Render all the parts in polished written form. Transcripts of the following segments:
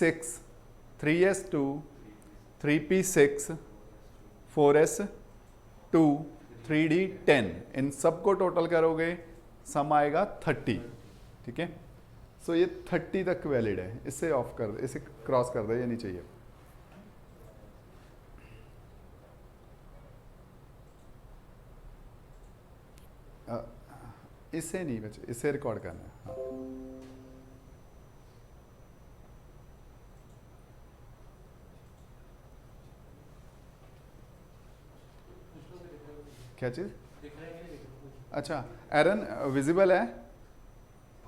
6, 3s2, 3p6, 4s2, 3d 10, इन सबको total करोगे सम आएगा 30। ठीक है, सो ये 30 तक वैलिड है, इसे ऑफ कर दे, इसे क्रॉस कर दे, ये नहीं चाहिए। इसे नहीं बचे, इसे रिकॉर्ड करना है। हाँ। क्या चीज? अच्छा, एरन विजिबल है?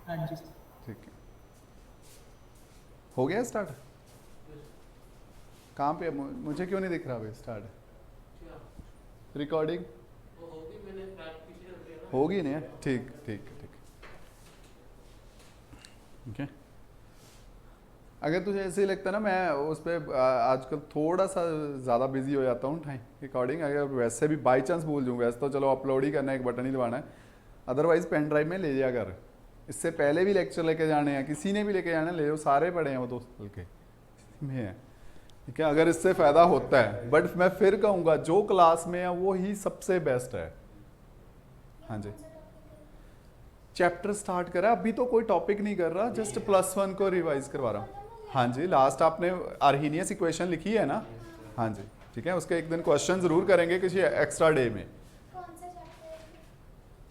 हाँ जी। ठीक है, हो गया स्टार्ट? कहाँ पे? मुझे क्यों नहीं दिख रहा भाई स्टार्ट? रिकॉर्डिंग होगी नहीं? ठीक ठीक ठीक। ओके, अगर तुझे ऐसे ही लगता है ना, मैं उस पर आजकल थोड़ा सा ज़्यादा बिजी हो जाता हूँ टाइम रिकॉर्डिंग, अगर वैसे भी बाई चांस भूल जाऊँ, वैसे तो चलो अपलोड ही करना है, एक बटन ही दबाना है, अदरवाइज पेन ड्राइव में ले जा कर। इससे पहले भी लेक्चर लेके जाने हैं, किसी ने भी लेके जाना ले जाओ, सारे पढ़े हैं वो तो हल्के में है। ठीक है, अगर इससे फ़ायदा होता है, बट मैं फिर कहूँगा जो क्लास में है वो ही सबसे बेस्ट है। हाँ जी, चैप्टर स्टार्ट करा, अभी तो कोई टॉपिक नहीं कर रहा, जस्ट +1 को रिवाइज करवा रहा हूँ। हाँ जी, लास्ट आपने आर्हीनियस इक्वेशन लिखी है ना? हाँ जी, ठीक है, उसके एक दिन क्वेश्चन जरूर करेंगे किसी एक्स्ट्रा डे में।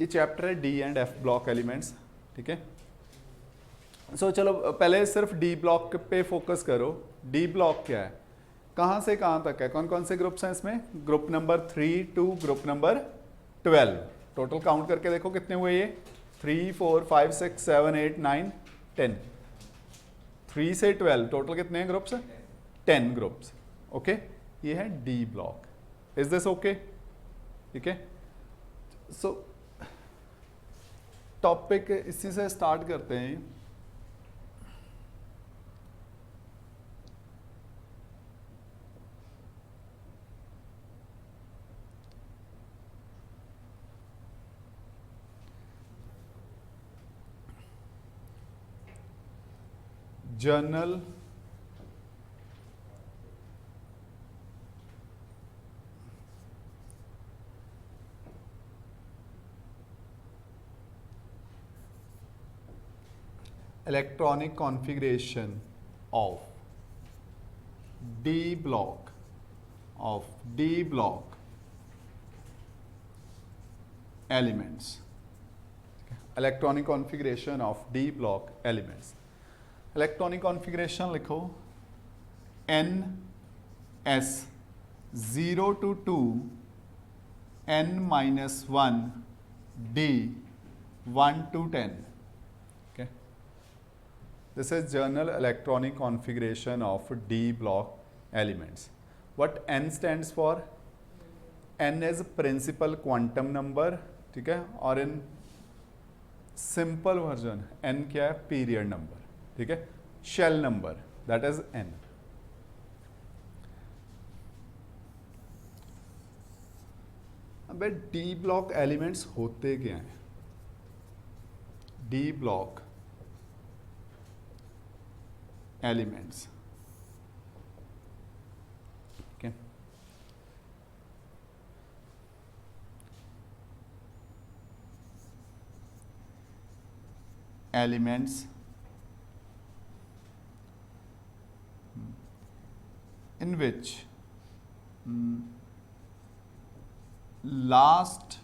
ये चैप्टर है D and F block elements. ठीक है, सो चलो पहले सिर्फ डी ब्लॉक पे फोकस करो। डी ब्लॉक क्या है, कहाँ से कहाँ तक है, कौन कौन से ग्रुप्स हैं इसमें? Group number 3 to group number 12। Total count करके देखो कितने हुए ये? 3, 4, 5, 6, 7, 8, 9, 10। 3 से 12 टोटल कितने हैं ग्रुप्स? 10 ग्रुप्स। ओके, ये है D block. Is this okay? ठीक है, सो टॉपिक इसी से स्टार्ट करते हैं। Journal electronic configuration of D block elements. Electronic configuration of D block elements. Electronic configuration लिखो, n s 0 to 2 n minus 1 d 1 to 10. Okay, this is general electronic configuration of D block elements. What n stands for? n is principal quantum number. ठीक है, और in simple version n क्या है? Period number. ठीक है, shell number, that is n। अब D block elements होते क्या हैं? D block elements, okay, elements in which last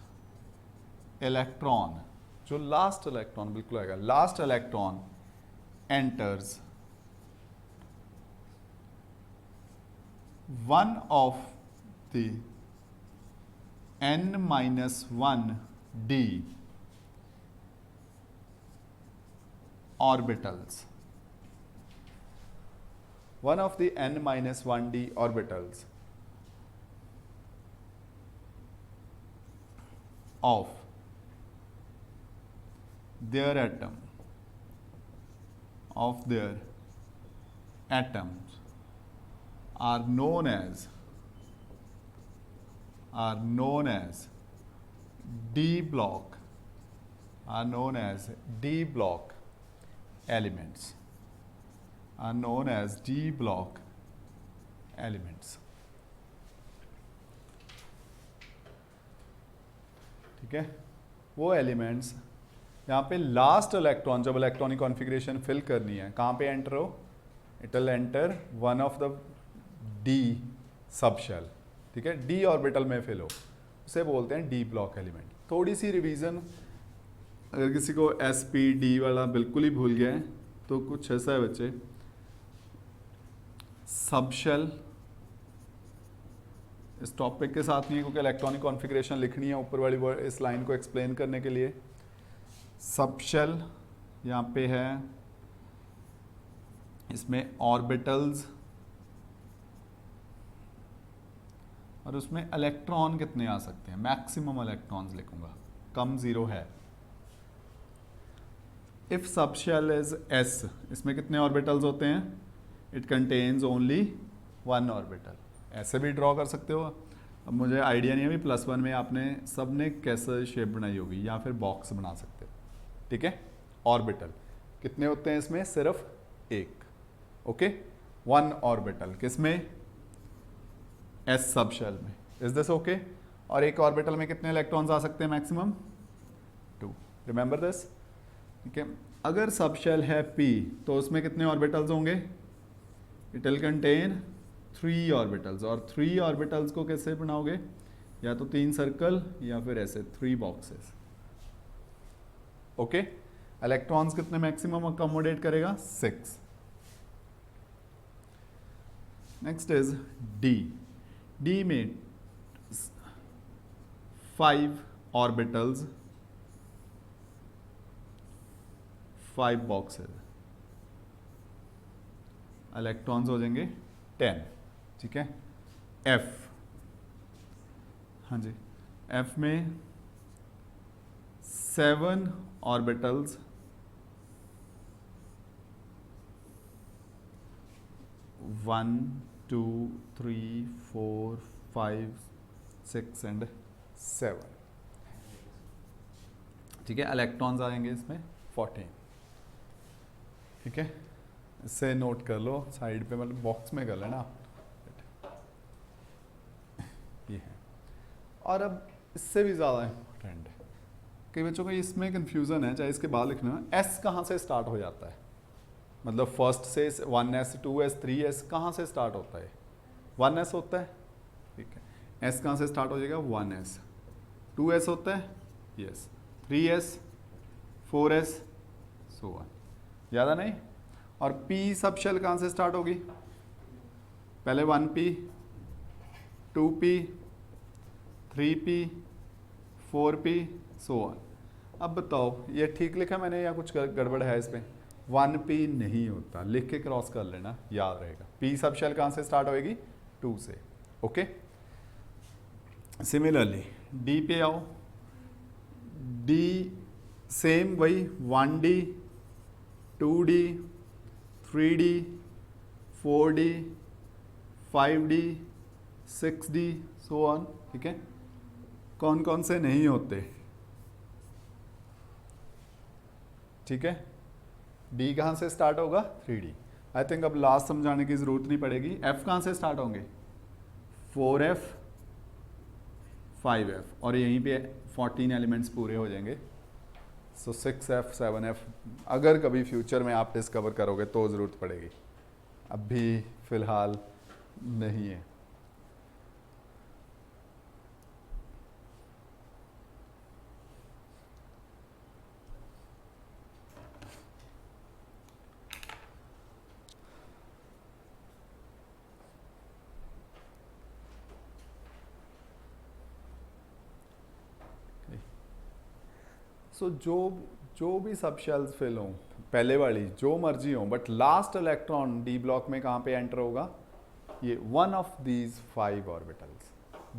electron, जो लास्ट इलेक्ट्रॉन बिल्कुल आएगा, last electron enters one of the n-1 d orbitals, one of the n-1 d orbitals of their atom, of their atoms are known as D block, are known as D block elements. are known as d block elements. ठीक है, वो elements यहाँ पे last electron जब electronic configuration fill करनी है कहाँ पे एंटर हो, it will enter one of the D sub shell. ठीक है, डी ऑर्बिटल में फिल हो, उसे बोलते हैं डी ब्लॉक एलिमेंट. थोड़ी सी रिवीजन, अगर किसी को एस पी डी वाला बिल्कुल ही भूल गया है तो कुछ ऐसा है बच्चे, सब शेल इस टॉपिक के साथ नहीं है क्योंकि इलेक्ट्रॉनिक कॉन्फ़िगरेशन लिखनी है ऊपर वाली इस लाइन को एक्सप्लेन करने के लिए. सब शेल यहाँ पे है, इसमें ऑर्बिटल्स और उसमें इलेक्ट्रॉन कितने आ सकते हैं, मैक्सिमम इलेक्ट्रॉन्स लिखूंगा, कम जीरो है. If sub shell is S, इसमें कितने ऑर्बिटल्स होते हैं, it contains only one orbital. ऐसे भी ड्रॉ कर सकते हो. अब मुझे आइडिया नहीं है अभी +1 में आपने सब ने कैसे शेप बनाई होगी, या फिर बॉक्स बना सकते हो. ठीक है, ऑर्बिटल कितने होते हैं इसमें, सिर्फ एक. ओके, वन ऑर्बिटल किसमें, एस सब शेल में. Is this okay? और एक ऑर्बिटल में कितने इलेक्ट्रॉन्स आ सकते हैं मैक्सिमम, 2. Remember this. ठीक है, अगर सब शेल है पी तो उसमें कितने ऑर्बिटल्स होंगे, इट विल कंटेन 3 ऑर्बिटल्स. और 3 ऑर्बिटल्स को कैसे बनाओगे, या तो 3 सर्कल या फिर ऐसे 3 बॉक्सेस. ओके, इलेक्ट्रॉन्स कितने मैक्सिमम अकोमोडेट करेगा, 6. Next is D. डी में 5 ऑर्बिटल्स, 5 बॉक्सेस, इलेक्ट्रॉन्स हो जाएंगे 10. ठीक है, एफ, हाँ जी, एफ में 7 ऑर्बिटल्स, 1 2 3 4 5 6 एंड 7. ठीक है, इलेक्ट्रॉन्स आएंगे इसमें 14. ठीक है, इससे नोट कर लो साइड पे, मतलब बॉक्स में कर लेना. ये है. और अब इससे भी ज़्यादा इम्पोर्टेंट है, कई बच्चों को इसमें कन्फ्यूज़न है, चाहे इसके बाद लिखना, एस कहाँ से स्टार्ट हो जाता है, मतलब फर्स्ट से 1s 2s 3s कहाँ से स्टार्ट होता है, 1s होता है. ठीक है, एस कहाँ से स्टार्ट हो जाएगा, 1s. 2s होता है, yes, 3s 4s, so on. ज़्यादा नहीं. और p सब शेल कहाँ से स्टार्ट होगी, पहले 1p 2p 3p 4p, so on. अब बताओ ये ठीक लिखा मैंने या कुछ गड़बड़ है इस पर. 1p नहीं होता, लिख के क्रॉस कर लेना, याद रहेगा. p सब शेल कहाँ से स्टार्ट होएगी, 2 से. ओके, सिमिलरली d पे आओ. d सेम वही 1d 2d 3d 4d 5d 6d, so on. ठीक है, कौन कौन से नहीं होते, ठीक है. डी कहाँ से स्टार्ट होगा, 3d. आई थिंक अब लास्ट समझाने की ज़रूरत नहीं पड़ेगी. एफ कहाँ से स्टार्ट होंगे, 4f 5f, और यहीं पे 14 एलिमेंट्स पूरे हो जाएंगे. सो 6f 7f अगर कभी फ्यूचर में आप डिस्कवर करोगे तो ज़रूरत पड़ेगी, अभी फ़िलहाल नहीं है. सो जो भी सब शेल्स फिल हों, पहले वाली जो मर्जी हो, but last electron D block में कहाँ पे एंटर होगा, ये one of these 5 orbitals.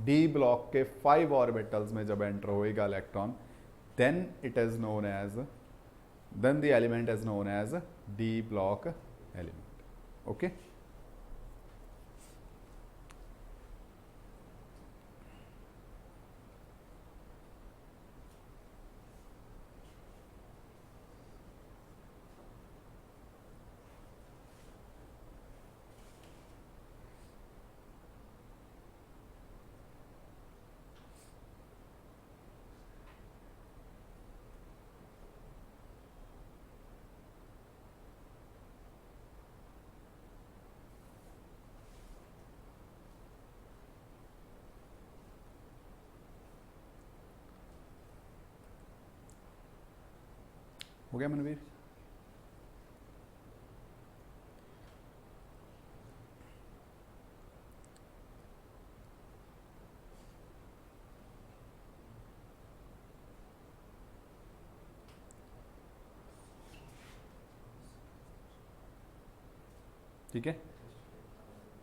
D block के 5 ऑर्बिटल्स में जब एंटर होएगा electron, then it is known as, then the element is known as D block element. Okay, हो गया मनवीर? ठीक है,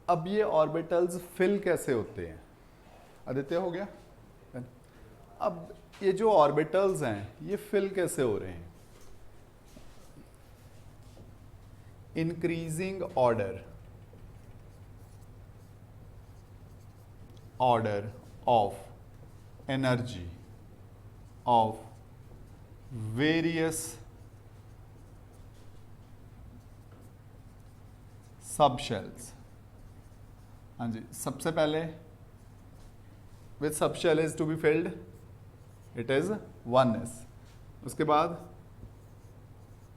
अब ये ऑर्बिटल्स फिल कैसे होते हैं? आदित्य हो गया? अब ये जो ऑर्बिटल्स हैं ये फिल कैसे हो रहे हैं? Increasing order of energy of various subshells. हाँ जी, सबसे पहले विच सब shell is to be filled? It is 1s, उसके बाद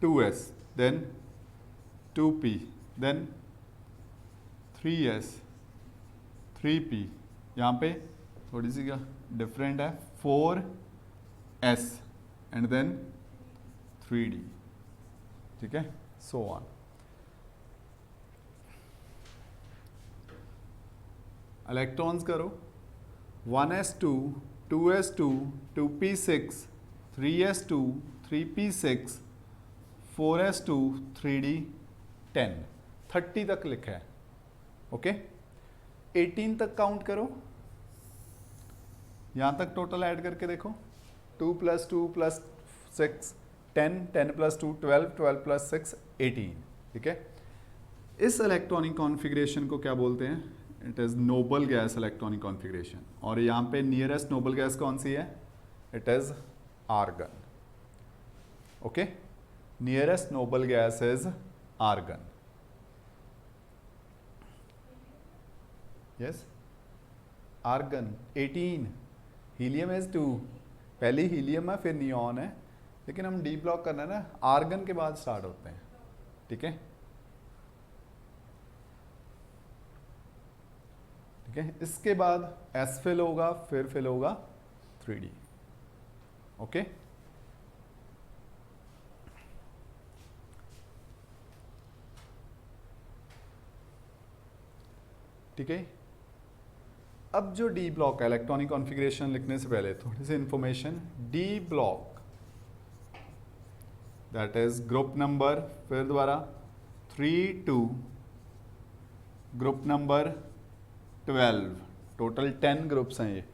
2s, then 2p, then 3s, 3p, यहाँ पे थोड़ी सी क्या डिफरेंट है, 4s एंड देन 3d। ठीक है, सो ऑन। इलेक्ट्रॉन्स करो 1s2, 2s2, 2p6, 3s2, 3p6, 4s2, 3d 10, 30 तक लिखा है। ओके, 18 तक काउंट करो, यहाँ तक टोटल ऐड करके देखो, 2 + 2 + 6 10, 10 + 2 12, 12 + 6 18। ठीक है, इस इलेक्ट्रॉनिक कॉन्फ़िगरेशन को क्या बोलते हैं? It is noble gas electronic configuration. और यहाँ पे नियरेस्ट नोबल गैस कौन सी है? It is argon. Okay, nearest noble gas is argon. Yes, argon 18, helium is 2, पहले हीलियम है फिर नियॉन है, लेकिन हम डी ब्लॉक करना है ना, आर्गन के बाद स्टार्ट होते हैं। ठीक है, ठीक है, इसके बाद एस फिल होगा, फिर फिल होगा 3d। ओके, ठीक है। अब जो डी ब्लॉक है, इलेक्ट्रॉनिक कॉन्फ़िगरेशन लिखने से पहले थोड़ी सी information. D block that is group number, फिर दोबारा 3 2, ग्रुप नंबर 12, टोटल 10 ग्रुप्स हैं ये।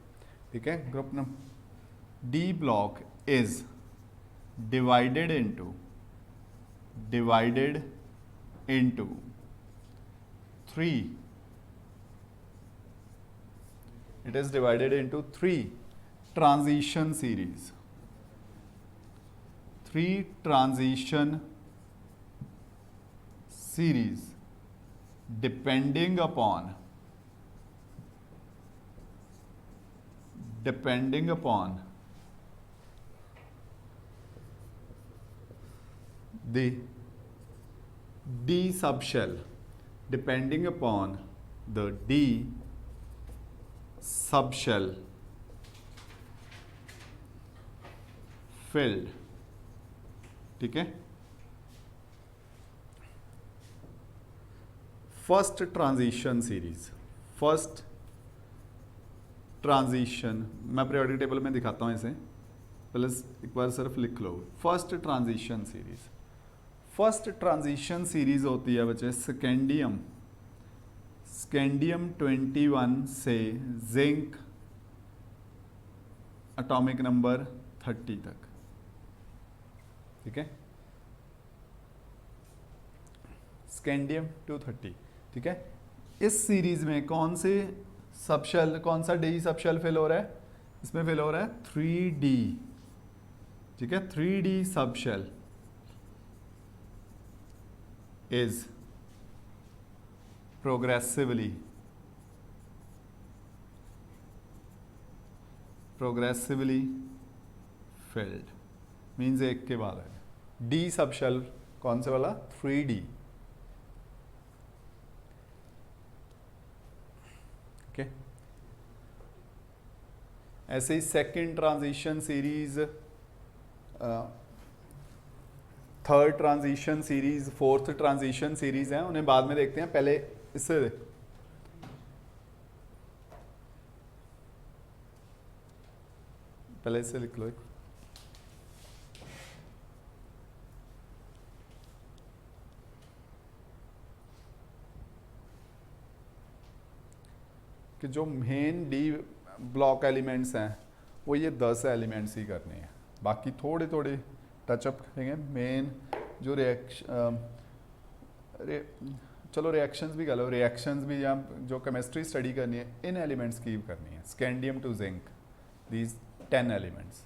ठीक है, group number D block is divided into 3, it is divided into 3 transition series, 3 transition series depending upon the D subshell, depending upon the D subshell filled। ठीक है, first transition series, first transition मैं periodic table में दिखाता हूं इसे, पहले एक बार सिर्फ लिख लो। First transition series, first transition series होती है बच्चे स्कैंडियम 21 से जिंक एटॉमिक नंबर 30 तक। ठीक है, स्कैंडियम 230। ठीक है, इस सीरीज में कौन से सबशेल, कौन सा डी सबशेल फिल हो रहा है? इसमें फिल हो रहा है 3d। ठीक है, 3d subshell is progressively field, means एक के बाद है। डी सबशेल कौन से वाला? 3d। ओके, ऐसे ही second transition series third transition series, fourth transition series है, उन्हें बाद में देखते हैं, पहले इससे लिख लो एक। कि जो मेन डी ब्लॉक एलिमेंट्स हैं वो ये 10 एलिमेंट्स ही करने हैं, बाकी थोड़े थोड़े टचअप करेंगे। मेन जो चलो रिएक्शंस भी कर लो, रिएक्शंस भी या जो केमिस्ट्री स्टडी करनी है इन एलिमेंट्स की करनी है, scandium to zinc, these 10 elements.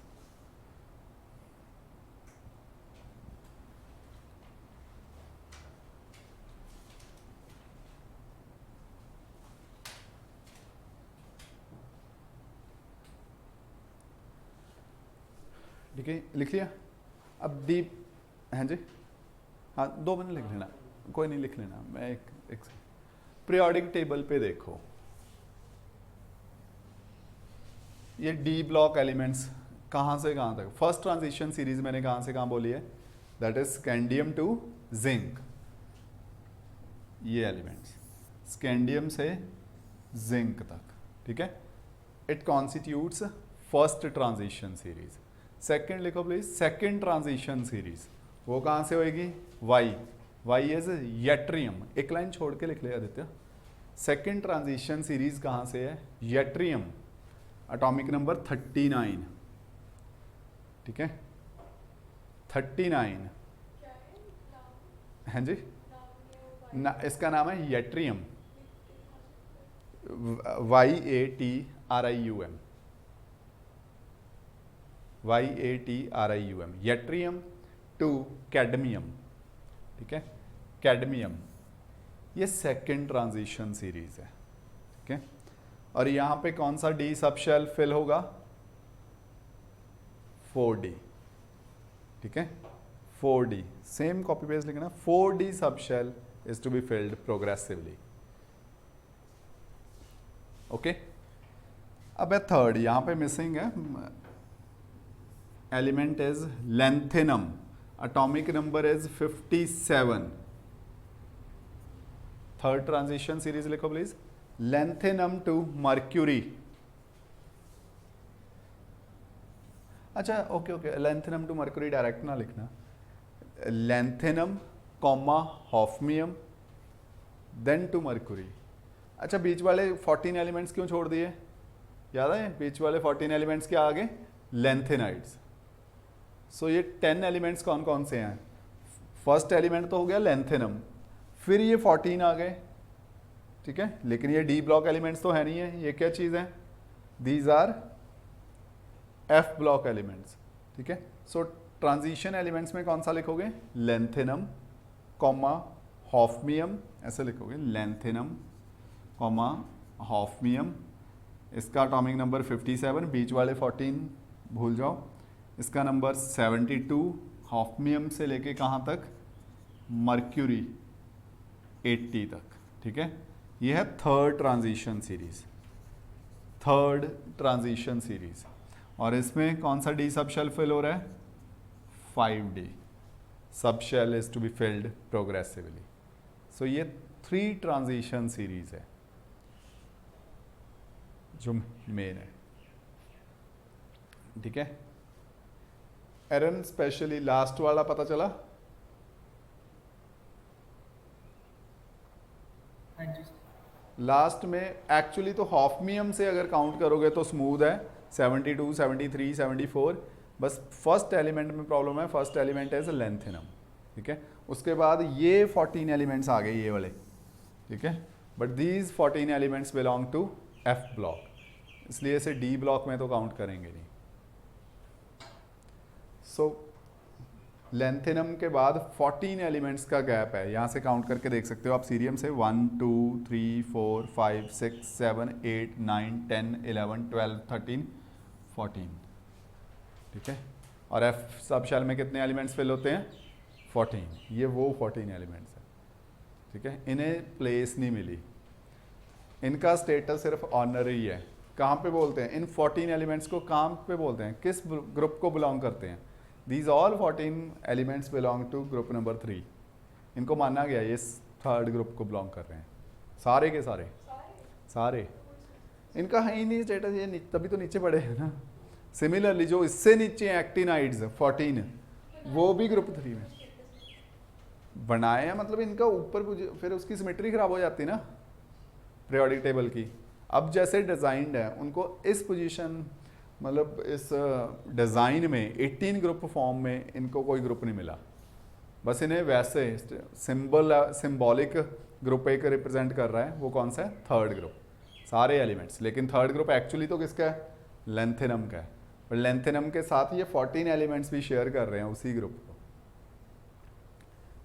ठीक है, लिख लिया। अब डीप, हैं जी, हाँ 2 मिनट लिख लेना, कोई नहीं लिख लेना, मैं एक पीरियोडिक टेबल पे देखो, ये डी ब्लॉक एलिमेंट्स कहाँ से कहाँ तक, फर्स्ट ट्रांजिशन सीरीज मैंने कहाँ से कहाँ बोली है, that is scandium to zinc, ये एलिमेंट्स स्कैंडियम से जिंक तक, ठीक है। It constitutes first transition series. Second लिखो प्लीज, सेकंड ट्रांजिशन सीरीज वो कहाँ से होएगी, वाई इज येट्रियम, एक लाइन छोड़ के लिख ले आदित्य। सेकंड ट्रांजिशन सीरीज कहाँ से है, येट्रियम, एटॉमिक नंबर 39, ठीक है 39 है जी ना, इसका नाम है yttrium, YATRIUM, YATRIUM, yttrium to cadmium, ठीक है कैडमियम, ये सेकंड ट्रांजिशन सीरीज है, ठीक है। और यहां पे कौन सा डी सब शेल फिल होगा, 4D, ठीक है 4D, सेम कॉपी पेस्ट लिखना, 4D सब shell is to be filled progressively, okay. अब है थर्ड, यहां पे मिसिंग है, element is lanthanum, atomic number is 57, third transition series लिखो प्लीज, लेंथेनम टू मर्क्यूरी, अच्छा okay, lanthanum to mercury direct ना लिखना, lanthanum comma hafnium then to mercury. अच्छा बीच वाले 14 एलिमेंट्स क्यों छोड़ दिए, याद है बीच वाले 14 एलिमेंट्स के आगे लेंथेनाइड्स। सो ये 10 एलिमेंट्स कौन कौन से हैं, फर्स्ट एलिमेंट तो हो गया लेंथेनम, फिर ये 14 आ गए, ठीक है, लेकिन ये डी ब्लॉक एलिमेंट्स तो है नहीं है, ये क्या चीज़ है, these R F block elements, ठीक है। सो ट्रांजिशन एलिमेंट्स में कौन सा लिखोगे, लेंथेनम कॉमा हॉफमियम, ऐसे लिखोगे लेंथेनम कॉमा हॉफमियम, इसका एटॉमिक नंबर 57, बीच वाले 14 भूल जाओ, इसका नंबर 72, हॉफमियम से लेके कहाँ तक, मर्क्यूरी 80 तक, ठीक है। ये है third transition series, third transition series, और इसमें कौन सा डी सब शेल फिल हो रहा है, 5D सब shell is to be filled progressively. So ये 3 ट्रांजिशन सीरीज है जो मेन है, ठीक है। एरन स्पेशली लास्ट वाला पता चला, हाँ जी लास्ट में एक्चुअली तो हॉफमियम से अगर काउंट करोगे तो स्मूथ है, 72, 73, 74, बस फर्स्ट एलिमेंट में प्रॉब्लम है, फर्स्ट एलिमेंट है लेंथेनम, ठीक है। उसके बाद ये 14 एलिमेंट्स आ गए ये वाले, ठीक है, but these 14 elements belong to F block, इसलिए इसे डी ब्लॉक में तो काउंट करेंगे नहीं। सो लेंथेनम के बाद 14 एलिमेंट्स का गैप है, यहाँ से काउंट करके देख सकते हो आप सीरियम से, 1 2 3 4 5 6 7 8 9 10 11 12 13 14, ठीक है। और एफ सब शेल में कितने एलिमेंट्स फिल होते हैं, 14, ये वो 14 एलिमेंट्स है, ठीक है। इन्हें प्लेस नहीं मिली, इनका स्टेटस सिर्फ ऑनररी है। कहाँ पे बोलते हैं इन 14 एलिमेंट्स को, कहाँ पे बोलते हैं, किस ग्रुप को बिलोंग करते हैं, these all 14 elements belong to group number 3। इनको माना गया ये थर्ड ग्रुप को बिलोंग कर रहे हैं, सारे के सारे सारे। इनका है ही नहीं स्टेटस, ये तभी तो नीचे पड़े हैं ना। सिमिलरली जो इससे नीचे एक्टिनाइड्स 14 वो भी ग्रुप 3 में बनाए हैं, मतलब इनका ऊपर फिर उसकी सिमेट्री खराब हो जाती ना पीरियोडिक टेबल की। अब जैसे डिज़ाइंड है उनको इस पोजीशन, मतलब इस डिज़ाइन में 18 ग्रुप फॉर्म में इनको कोई ग्रुप नहीं मिला, बस इन्हें वैसे सिंबॉलिक ग्रुप एक रिप्रेजेंट कर रहा है। वो कौन सा है? थर्ड ग्रुप, सारे एलिमेंट्स। लेकिन थर्ड ग्रुप एक्चुअली तो किसका है? लेंथेनम का है, पर लेंथेनम के साथ ये 14 एलिमेंट्स भी शेयर कर रहे हैं उसी ग्रुप को।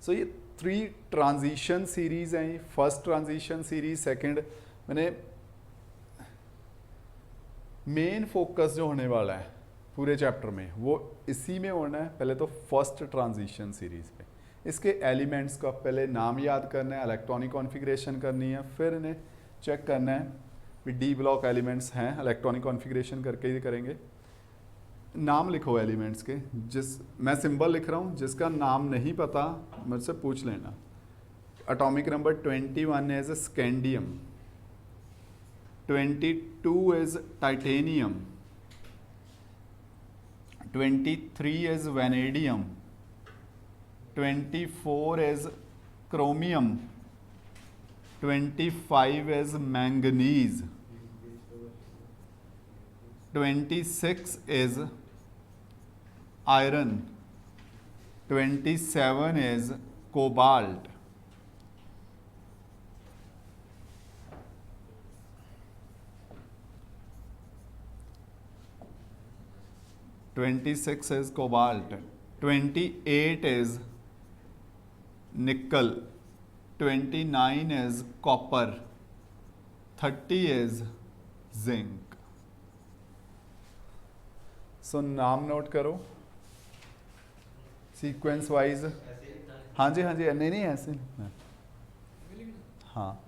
सो ये 3 ट्रांजिशन सीरीज हैं। फर्स्ट ट्रांजिशन सीरीज, सेकंड, मैंने मेन फोकस जो होने वाला है पूरे चैप्टर में वो इसी में होना है। पहले तो फर्स्ट ट्रांजिशन सीरीज पे इसके एलिमेंट्स का पहले नाम याद करना है, इलेक्ट्रॉनिक कॉन्फ़िगरेशन करनी है, फिर इन्हें चेक करना है कि डी ब्लॉक एलिमेंट्स हैं, इलेक्ट्रॉनिक कॉन्फ़िगरेशन करके ही करेंगे। नाम लिखो एलिमेंट्स के, मैं सिंबल लिख रहा हूँ, जिसका नाम नहीं पता मुझसे पूछ लेना। Atomic number 21 is scandium, 22 is titanium, 23 is vanadium, 24 is chromium, 25 is manganese, 26 is iron, 27 is cobalt, 26 is cobalt, 28 is nickel, 29 is copper, 30 is zinc. So नाम नोट करो सीक्वेंस वाइज। हाँ जी नहीं ऐसे लिखना है। हाँ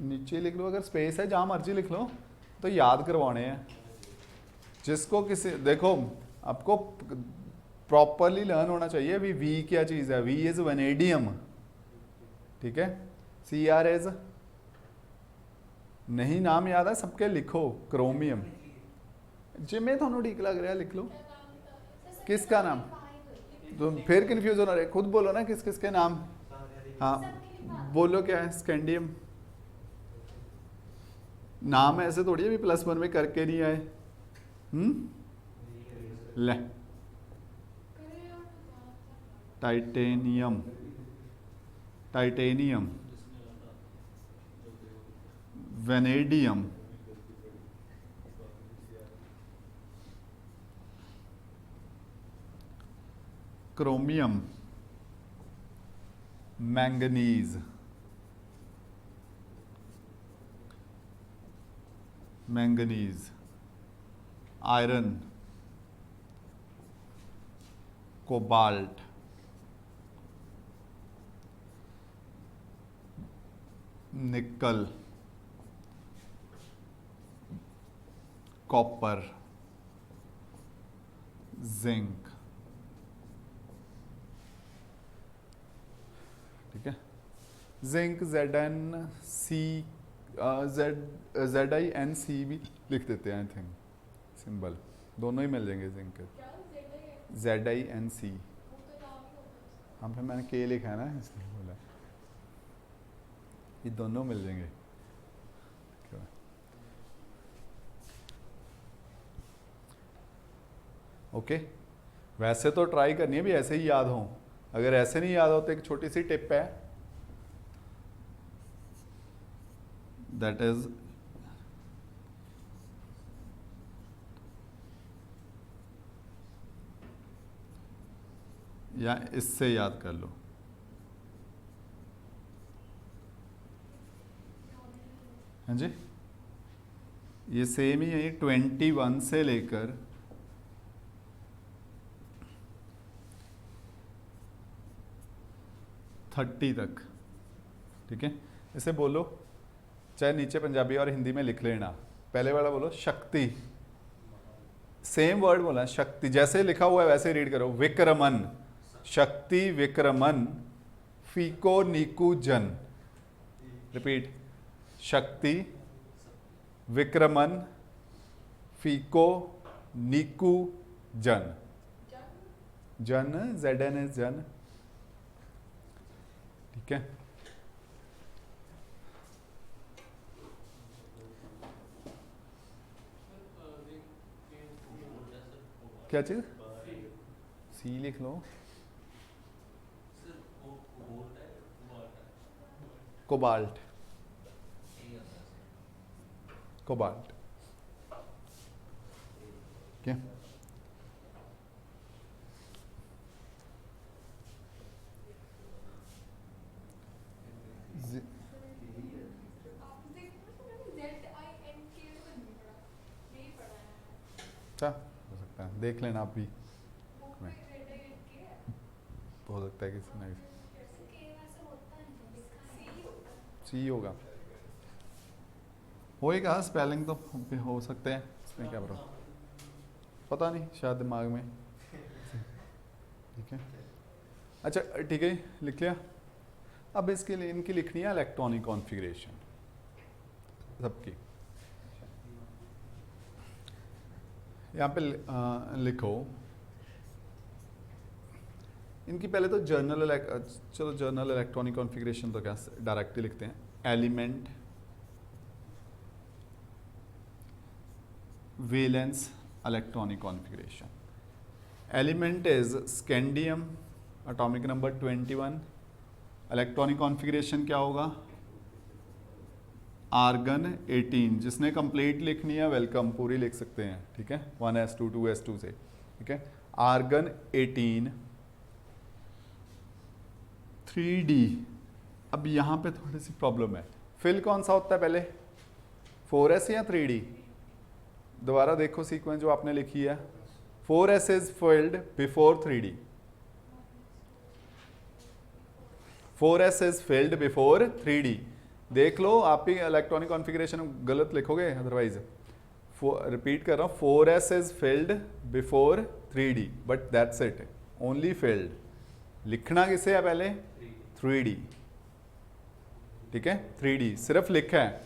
नीचे लिख लो, अगर स्पेस है जहाँ मर्जी लिख लो, तो याद करवाने हैं जिसको किसी। देखो आपको प्रॉपरली लर्न होना चाहिए भी वी क्या चीज़ है। वी इज वनेडियम, ठीक है। सी आर इज, नहीं नाम याद है सबके, लिखो क्रोमियम। जिम्मे थानू ठीक लग रहा है लिख लो। किसका नाम? तो फिर कंफ्यूज होना रहे, खुद बोलो ना किस किसके नाम। हाँ बोलो क्या है? स्कैंडियम। नाम ऐसे थोड़ी है भी +1 में करके नहीं आए। ले titanium, titanium, vanadium, chromium, manganese, manganese, iron, cobalt, निकल, कॉपर, जिंक, ठीक है। जिंक ZnC, ZINC भी लिख देते हैं, आई थिंक सिंबल दोनों ही मिल जाएंगे जिंक के। ZINC, हाँ फिर मैंने K लिखा है ना इसलिए बोला, ये दोनों मिल जाएंगे। ओके वैसे तो ट्राई करनी है भी ऐसे ही याद हो। अगर ऐसे नहीं याद हो तो एक छोटी सी टिप है, दैट इज या इससे याद कर लो। हाँ जी ये सेम ही है, 21 से लेकर 30 तक, ठीक है। इसे बोलो, चाहे नीचे पंजाबी और हिंदी में लिख लेना। पहले वाला बोलो शक्ति, सेम वर्ड बोला है, शक्ति, जैसे लिखा हुआ है वैसे रीड करो। विक्रमन, शक्ति विक्रमन, फीको नीकू जन। रिपीट, शक्ति विक्रमन, फीको नीकू जन। जन, ZN इज जन, ठीक है। क्या चीज? सी लिख लो। कोबाल्ट, कोबाल्ट, क्या? अच्छा, हो सकता है, देख लेना आप भी, हो सकता है किसी ना सी होगा, होएगा, स्पेलिंग तो हो सकते हैं, इसमें क्या भरोसा, पता नहीं, शायद दिमाग में। ठीक है, अच्छा ठीक है, लिख लिया। अब इसके लिए इनकी लिखनी है इलेक्ट्रॉनिक कॉन्फ़िगरेशन सबकी। यहाँ पे लिखो इनकी पहले तो चलो जर्नल इलेक्ट्रॉनिक कॉन्फ़िगरेशन तो क्या डायरेक्टली लिखते हैं। Element, valence electronic configuration. Element is scandium, atomic number 21। Electronic configuration क्या होगा? आर्गन 18। जिसने कंप्लीट लिखनी है वेलकम, पूरी लिख सकते हैं, ठीक है, 1s2 2s2 से, ठीक है। Argon 18 3D। अब यहाँ पे थोड़ी सी प्रॉब्लम है, फिल कौन सा होता है पहले, 4s या 3D? दोबारा देखो सीक्वेंस जो आपने लिखी है, 4s is filled before 3D, 4s is filled before 3D। देख लो, आप ही इलेक्ट्रॉनिक कॉन्फ़िगरेशन गलत लिखोगे अदरवाइज। रिपीट कर रहा हूँ, 4s is filled before 3D, but that's it, only field. लिखना किसे है पहले? 3D, ठीक है, 3D सिर्फ लिखा है।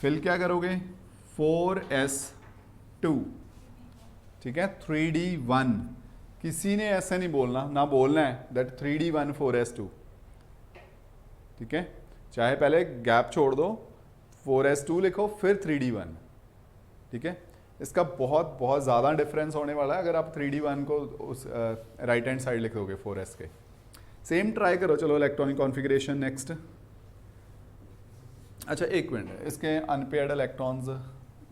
फिल क्या करोगे? 4s2, ठीक है, 3D1। किसी ने ऐसे नहीं बोलना, ना बोलना है दैट 3D1 4s2, ठीक है। चाहे पहले गैप छोड़ दो, 4s2 लिखो फिर 3D1, ठीक है। इसका बहुत बहुत ज़्यादा डिफरेंस होने वाला है अगर आप 3D1 को उस राइट हैंड साइड लिख दोगे 4s के। सेम ट्राई करो। चलो इलेक्ट्रॉनिक कॉन्फ़िगरेशन नेक्स्ट। अच्छा एक मिनट, इसके अनपेयर्ड इलेक्ट्रॉन्स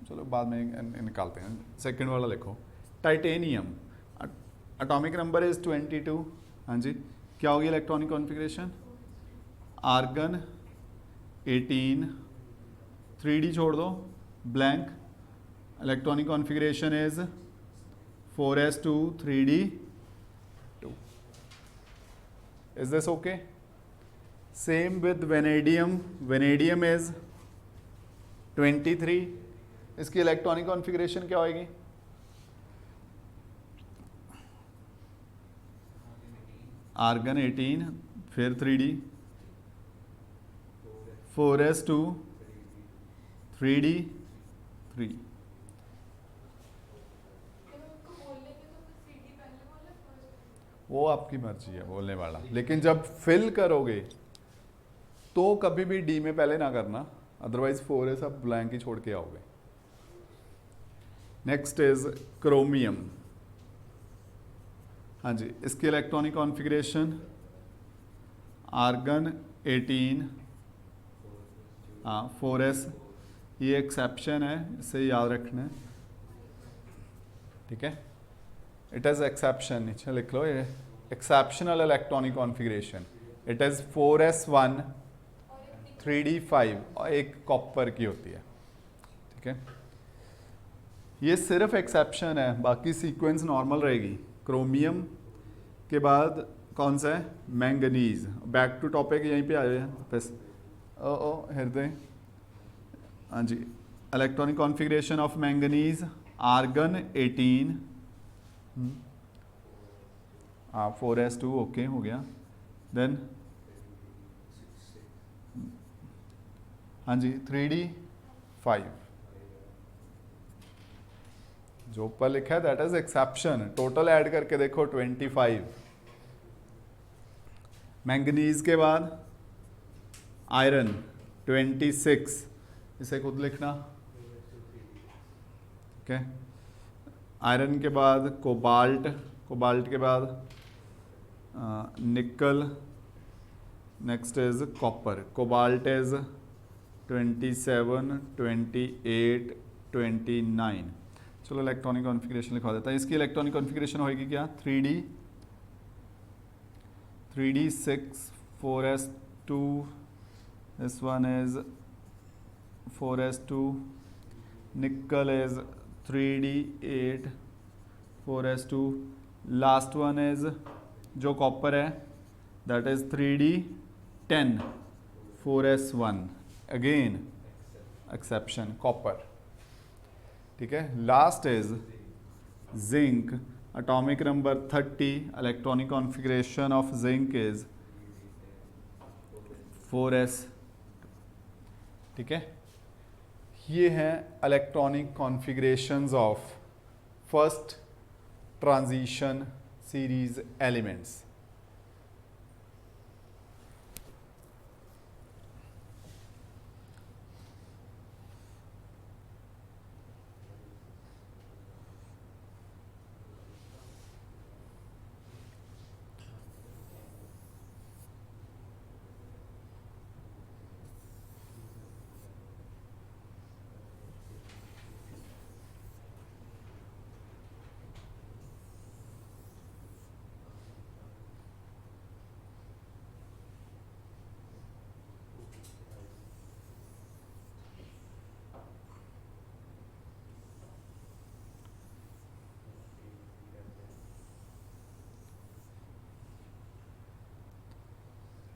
चलो बाद में निकालते हैं। सेकंड वाला लिखो, टाइटेनियम, एटॉमिक नंबर इज 22। हाँ जी, क्या होगी इलेक्ट्रॉनिक कॉन्फ़िगरेशन? आर्गन 18, 3D छोड़ दो, blank. Electronic configuration is 4s2 3D2। Is this okay? Same with vanadium, vanadium is 23। इसकी इलेक्ट्रॉनिक कॉन्फ़िगरेशन क्या होगी? आर्गन 18 फिर 3D, 4s2 3D3। वो आपकी मर्जी है बोलने वाला, लेकिन जब फिल करोगे तो कभी भी डी में पहले ना करना, अदरवाइज 4s आप ब्लैंक ही छोड़ के आओगे। Next is chromium. हाँ जी, इसकी इलेक्ट्रॉनिक कॉन्फ़िगरेशन आर्गन 18, हाँ 4s। ये एक्सेप्शन है, इसे याद रखना है, ठीक है। इट इज़ एक्सेप्शन, नीचे लिख लो, ये exceptional electronic configuration. It is 4s1 3D5 और एक कॉपर की होती है, ठीक है। ये सिर्फ एक्सेप्शन है, बाकी सीक्वेंस नॉर्मल रहेगी। क्रोमियम के बाद कौन सा है? मैंगनीज। बैक टू टॉपिक यहीं पे आए हैं बस। हृदय, हाँ जी, electronic configuration of manganese argon 18, 4s2 okay हो गया। देन हाँ जी 3d5 जो ऊपर लिखा है that is exception, total add करके देखो 25। मैंगनीज के बाद आयरन 26, इसे खुद लिखना, ठीक है। आयरन के बाद कोबाल्ट, कोबाल्ट के बाद निकल, next is copper. Cobalt is 27, 28, 29। चलो इलेक्ट्रॉनिक कॉन्फ़िगरेशन लिखवा देता है। इसकी इलेक्ट्रॉनिक कॉन्फ़िगरेशन होगी क्या, 3d6 4s2, this one is 4s2, nickel is 3d8 4s2, last one is जो कॉपर है that is 3d10 4s1, again exception copper, ठीक है। Last is zinc, atomic number 30, electronic configuration of zinc is 4s, ठीक है। ये हैं electronic configurations of first transition series elements.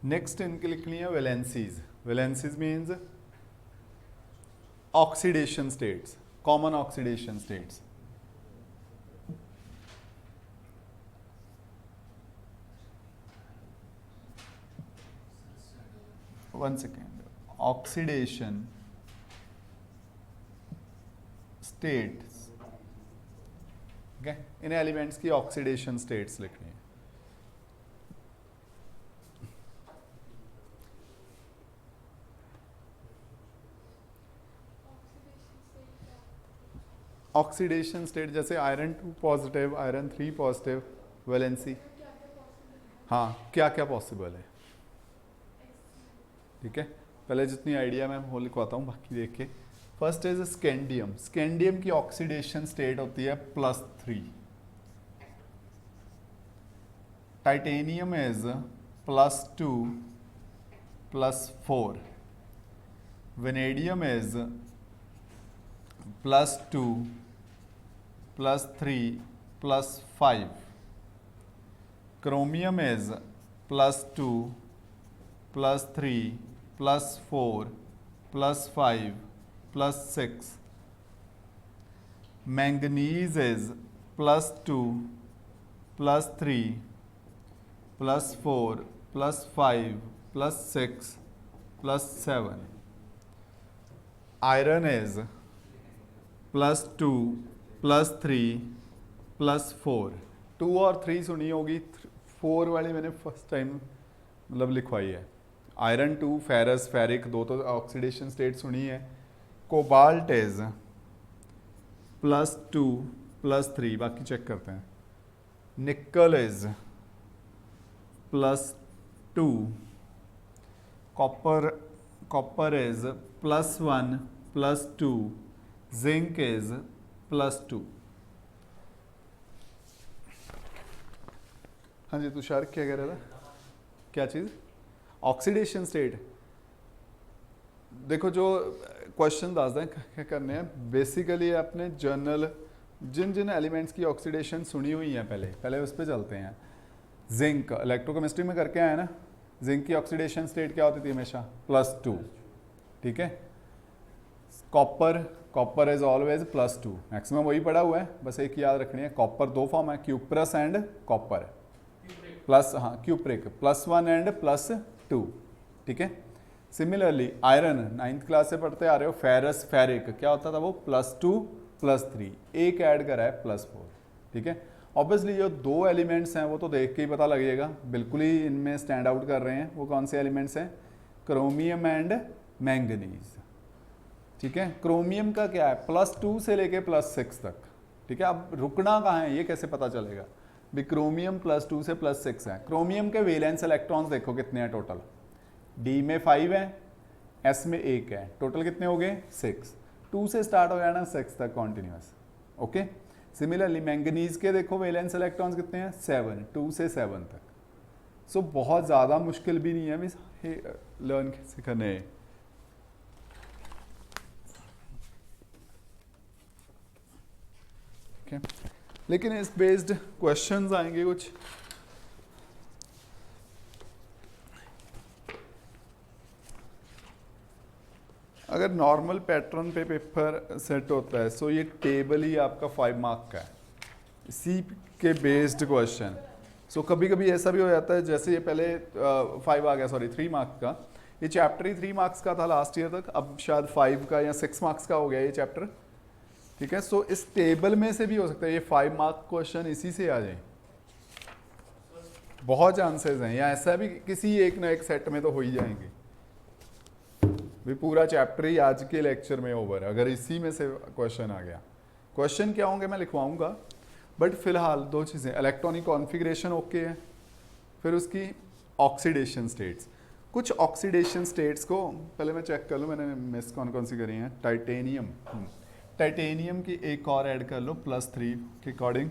Next इनकी लिखनी है valencies. Valencies means oxidation states, common oxidation states. One second, oxidation states, ठीक है। इन elements की ऑक्सीडेशन स्टेट्स लिखनी है। ऑक्सीडेशन स्टेट जैसे iron 2 positive, iron 3 positive, valency, हाँ क्या क्या पॉसिबल है, ठीक है। पहले जितनी आइडिया मैं वो लिखवाता हूँ, बाकी देख के। First is scandium. स्कैंडियम की ऑक्सीडेशन स्टेट होती है +3। Titanium is +2 +4। Vanadium is +2 +3 +5। Chromium is +2 +3 +4 +5 +6। Manganese is +2 +3 +4 +5 +6 +7। Iron is +2 +3 +4। 2 और 3 सुनी होगी, 4 वाली मैंने फर्स्ट टाइम मतलब लिखवाई है। आयरन 2, फेरस, फेरिक, दो तो ऑक्सीडेशन स्टेट सुनी है। कोबाल्ट इज +2 +3, बाकी चेक करते हैं। निकल is +2। Copper is +1 +2। Zinc is +2। हाँ जी तुषार क्या कह रहा था, क्या चीज़? Oxidation state. देखो जो क्वेश्चन दस दें क्या करने हैं, बेसिकली अपने जर्नल जिन जिन एलिमेंट्स की ऑक्सीडेशन सुनी हुई है पहले उस पर चलते हैं। जिंक इलेक्ट्रोकेमिस्ट्री में करके आए ना, जिंक की ऑक्सीडेशन स्टेट क्या होती थी हमेशा +2, ठीक है। कॉपर इज ऑलवेज +2, मैक्सिमम वही पड़ा हुआ है, बस एक याद रखनी है, कॉपर दो फॉर्म है, क्यूप्रस एंड कॉपर, प्लस हाँ क्यूप्रिक +1 एंड +2, ठीक है। सिमिलरली आयरन 9th क्लास से पढ़ते आ रहे हो, फेरस फेरिक क्या होता था वो +2 +3, एक ऐड करा है +4, ठीक है। ऑब्वियसली जो दो एलिमेंट्स हैं वो तो देख के ही पता लगेगा, बिल्कुल ही इनमें स्टैंड आउट कर रहे हैं, वो कौन से एलिमेंट्स हैं, क्रोमियम एंड मैंगनीज, ठीक है। क्रोमियम का क्या है +2 से लेके +6 तक, ठीक है। अब रुकना कहाँ है ये कैसे पता चलेगा, भी क्रोमियम +2 से +6 है। क्रोमियम के वैलेंस इलेक्ट्रॉन्स देखो कितने हैं टोटल, डी में 5 है, एस में 1 है, टोटल कितने हो गए 6, 2 से स्टार्ट हो जाना 6 तक कॉन्टिन्यूस, ओके। सिमिलरली मैंगनीज के देखो वैलेंस इलेक्ट्रॉन्स कितने हैं 7, 2 से 7 तक। सो बहुत ज़्यादा मुश्किल भी नहीं है, मिस लर्न कैसे करने हैं। लेकिन इस बेस्ड क्वेश्चंस आएंगे कुछ, अगर नॉर्मल पैटर्न पे पेपर सेट होता है सो ये टेबल ही आपका 5 मार्क का है, इसी के बेस्ड क्वेश्चन। सो कभी कभी ऐसा भी हो जाता है, जैसे ये पहले 5 आ गया, सॉरी 3 मार्क्स का, ये चैप्टर ही 3 मार्क्स का था लास्ट ईयर तक, अब शायद 5 का या 6 मार्क्स का हो गया ये चैप्टर, ठीक है। सो इस टेबल में से भी हो सकता है ये 5 मार्क क्वेश्चन इसी से आ जाए, बहुत चांसेस हैं, या ऐसा भी किसी एक ना एक सेट में तो हो ही जाएंगे। भी पूरा चैप्टर ही आज के लेक्चर में ओवर है अगर इसी में से क्वेश्चन आ गया। क्वेश्चन क्या होंगे मैं लिखवाऊंगा, बट फिलहाल दो चीज़ें, इलेक्ट्रॉनिक कॉन्फ़िगरेशन ओके है, फिर उसकी ऑक्सीडेशन स्टेट्स। कुछ ऑक्सीडेशन स्टेट्स को पहले मैं चेक कर लूँ, मैंने मिस कौन कौन सी करी हैं। टाइटेनियम, टाइटेनियम की एक और ऐड कर लो +3 के अकॉर्डिंग।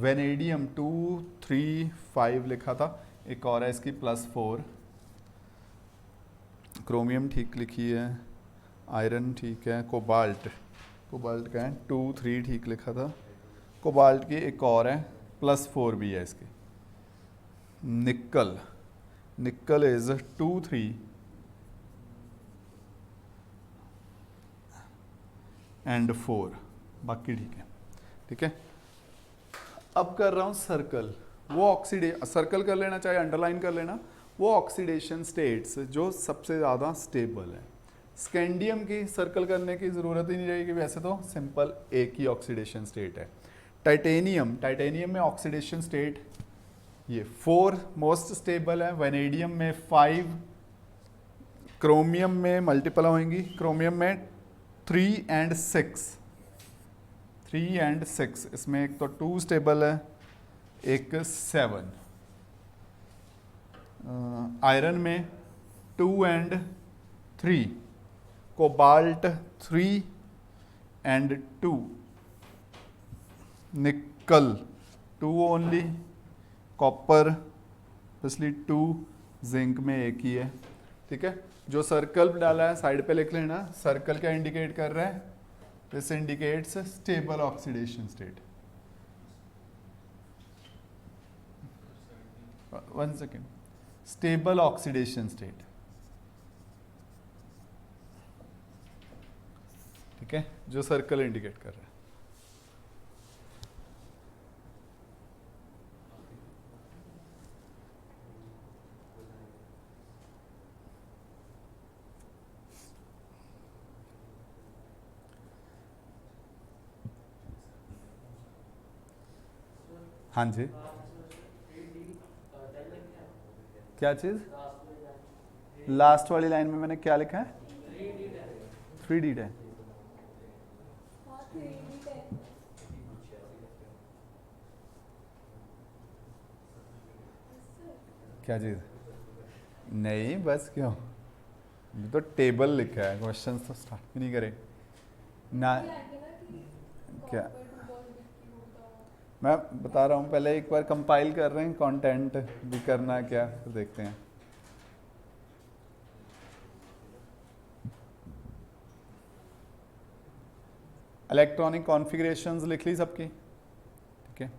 वेनेडियम 2, 3, 5 लिखा था, एक और है इसकी +4। क्रोमियम ठीक लिखी है, आयरन ठीक है, कोबाल्ट का है 2, 3 ठीक लिखा था, कोबाल्ट की एक और है +4 भी है इसकी। निकल इज 2, 3 एंड 4, बाकी ठीक है। अब कर रहा हूँ सर्कल, वो सर्कल कर लेना, चाहे अंडरलाइन कर लेना, वो ऑक्सीडेशन स्टेट्स जो सबसे ज़्यादा स्टेबल है। स्कैंडियम की सर्कल करने की ज़रूरत ही नहीं रहेगी, वैसे तो सिंपल एक ही ऑक्सीडेशन स्टेट है। टाइटेनियम में ऑक्सीडेशन स्टेट ये 4 मोस्ट स्टेबल है, वेनेडियम में 5, क्रोमियम में मल्टीपल होंगी, क्रोमियम में 3 एंड 6, इसमें एक तो 2 स्टेबल है, एक 7। आयरन में 2 एंड 3, कोबाल्ट 3 एंड 2, निकल 2 ओनली, कॉपर इसलिए 2, जिंक में एक ही है, ठीक है। जो सर्कल डाला है साइड पे लिख लेना, सर्कल क्या इंडिकेट कर रहा है, this indicates stable oxidation state. 1 second, stable oxidation state, ठीक है, जो सर्कल इंडिकेट कर रहा है। हाँ जी, क्या चीज़, लास्ट वाली लाइन में मैंने क्या लिखा है, 3D है। क्या चीज़, नहीं बस क्यों, तो टेबल लिखा है, क्वेश्चन तो स्टार्ट भी नहीं करे ना। क्या मैं बता रहा हूँ, पहले एक बार कंपाइल कर रहे हैं, कंटेंट भी करना है क्या, फिर देखते हैं। इलेक्ट्रॉनिक कॉन्फ़िगरेशंस लिख ली सबकी, ठीक है।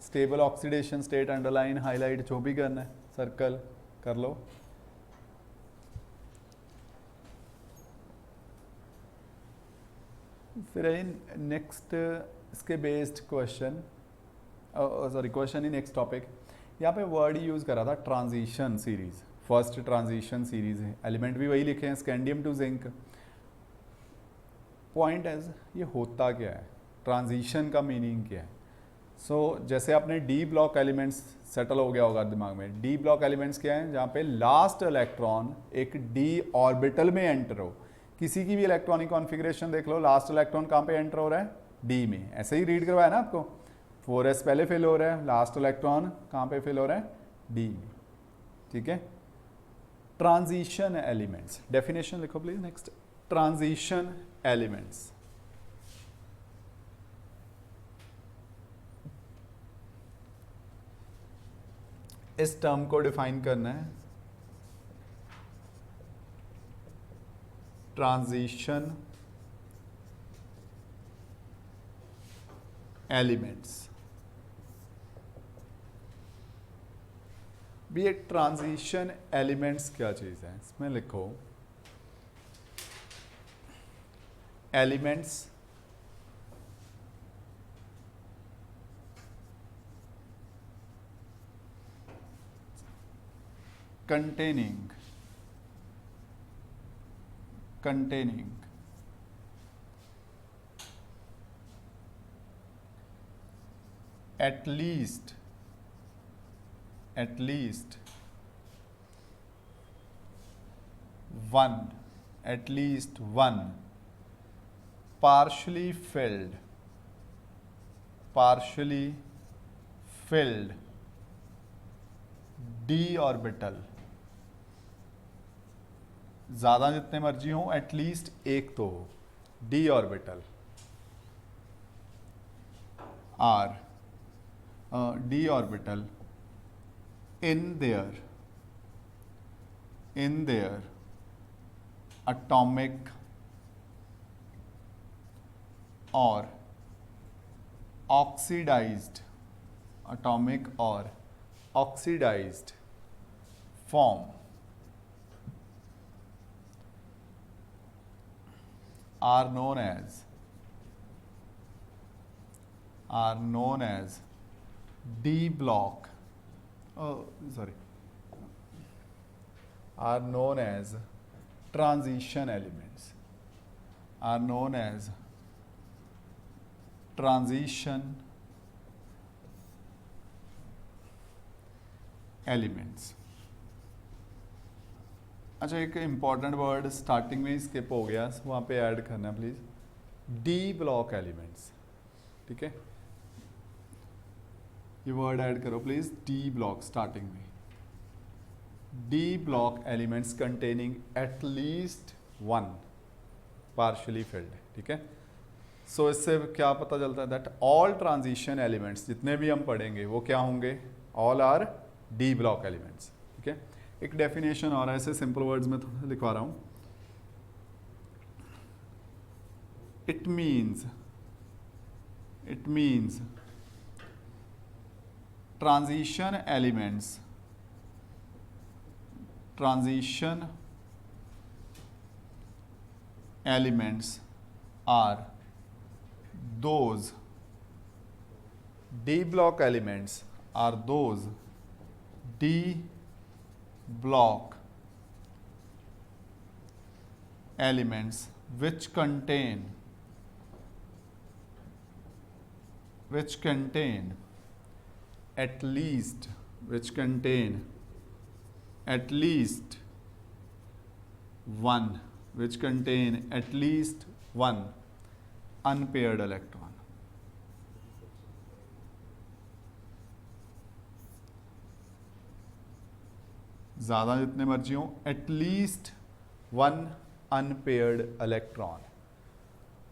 Stable oxidation state, underline, highlight, जो भी करना है सर्कल कर लो। फिर नेक्स्ट इसके बेस्ड क्वेश्चन, सॉरी क्वेश्चन ही नेक्स्ट टॉपिक, यहाँ पे वर्ड ही यूज़ करा था transition series, first transition series है, एलिमेंट भी वही लिखे हैं, scandium to zinc. Point as ये होता क्या है, ट्रांजिशन का मीनिंग क्या है। जैसे आपने डी ब्लॉक एलिमेंट्स सेटल हो गया होगा दिमाग में, डी ब्लॉक एलिमेंट्स क्या हैं, जहाँ पे लास्ट इलेक्ट्रॉन एक डी ऑर्बिटल में एंटर हो। किसी की भी इलेक्ट्रॉनिक कॉन्फ़िगरेशन देख लो, लास्ट इलेक्ट्रॉन कहाँ पे एंटर हो रहा है, डी में। ऐसे ही रीड करवाया ना आपको, 4s पहले फिल हो रहा है, लास्ट इलेक्ट्रॉन कहाँ पे फिल हो रहा है, डी में। ठीक है, ट्रांजिशन एलिमेंट्स, डेफिनेशन लिखो प्लीज नेक्स्ट। ट्रांजिशन एलिमेंट्स, इस टर्म को डिफाइन करना है, ट्रांजिशन एलिमेंट्स। भी ये ट्रांजिशन एलिमेंट्स क्या चीज़ है, इसमें लिखो elements containing at least one partially filled d orbital, ज़्यादा जितने मर्जी हो, एटलीस्ट एक तो हो, D orbital R D orbital in their atomic or oxidized form are known as D block, are known as transition elements, are known as transition elements। अच्छा, एक important word starting में स्किप हो गया, वहाँ पे ऐड करना please, D block elements. ठीक है, ये वर्ड ऐड करो प्लीज, डी ब्लॉक स्टार्टिंग में, D block elements containing at least one partially field. ठीक है, सो इससे क्या पता चलता है, दैट ऑल ट्रांजिशन एलिमेंट्स जितने भी हम पढ़ेंगे वो क्या होंगे, all R D block elements. ठीक है, एक डेफिनेशन और है, ऐसे सिंपल वर्ड्स में थोड़ा लिखवा रहा हूँ। It means transition elements are those, D block elements are those D block elements which contain at least one unpaired electron। ज़्यादा जितने मर्जी हो, एटलीस्ट वन अनपेयर्ड इलेक्ट्रॉन,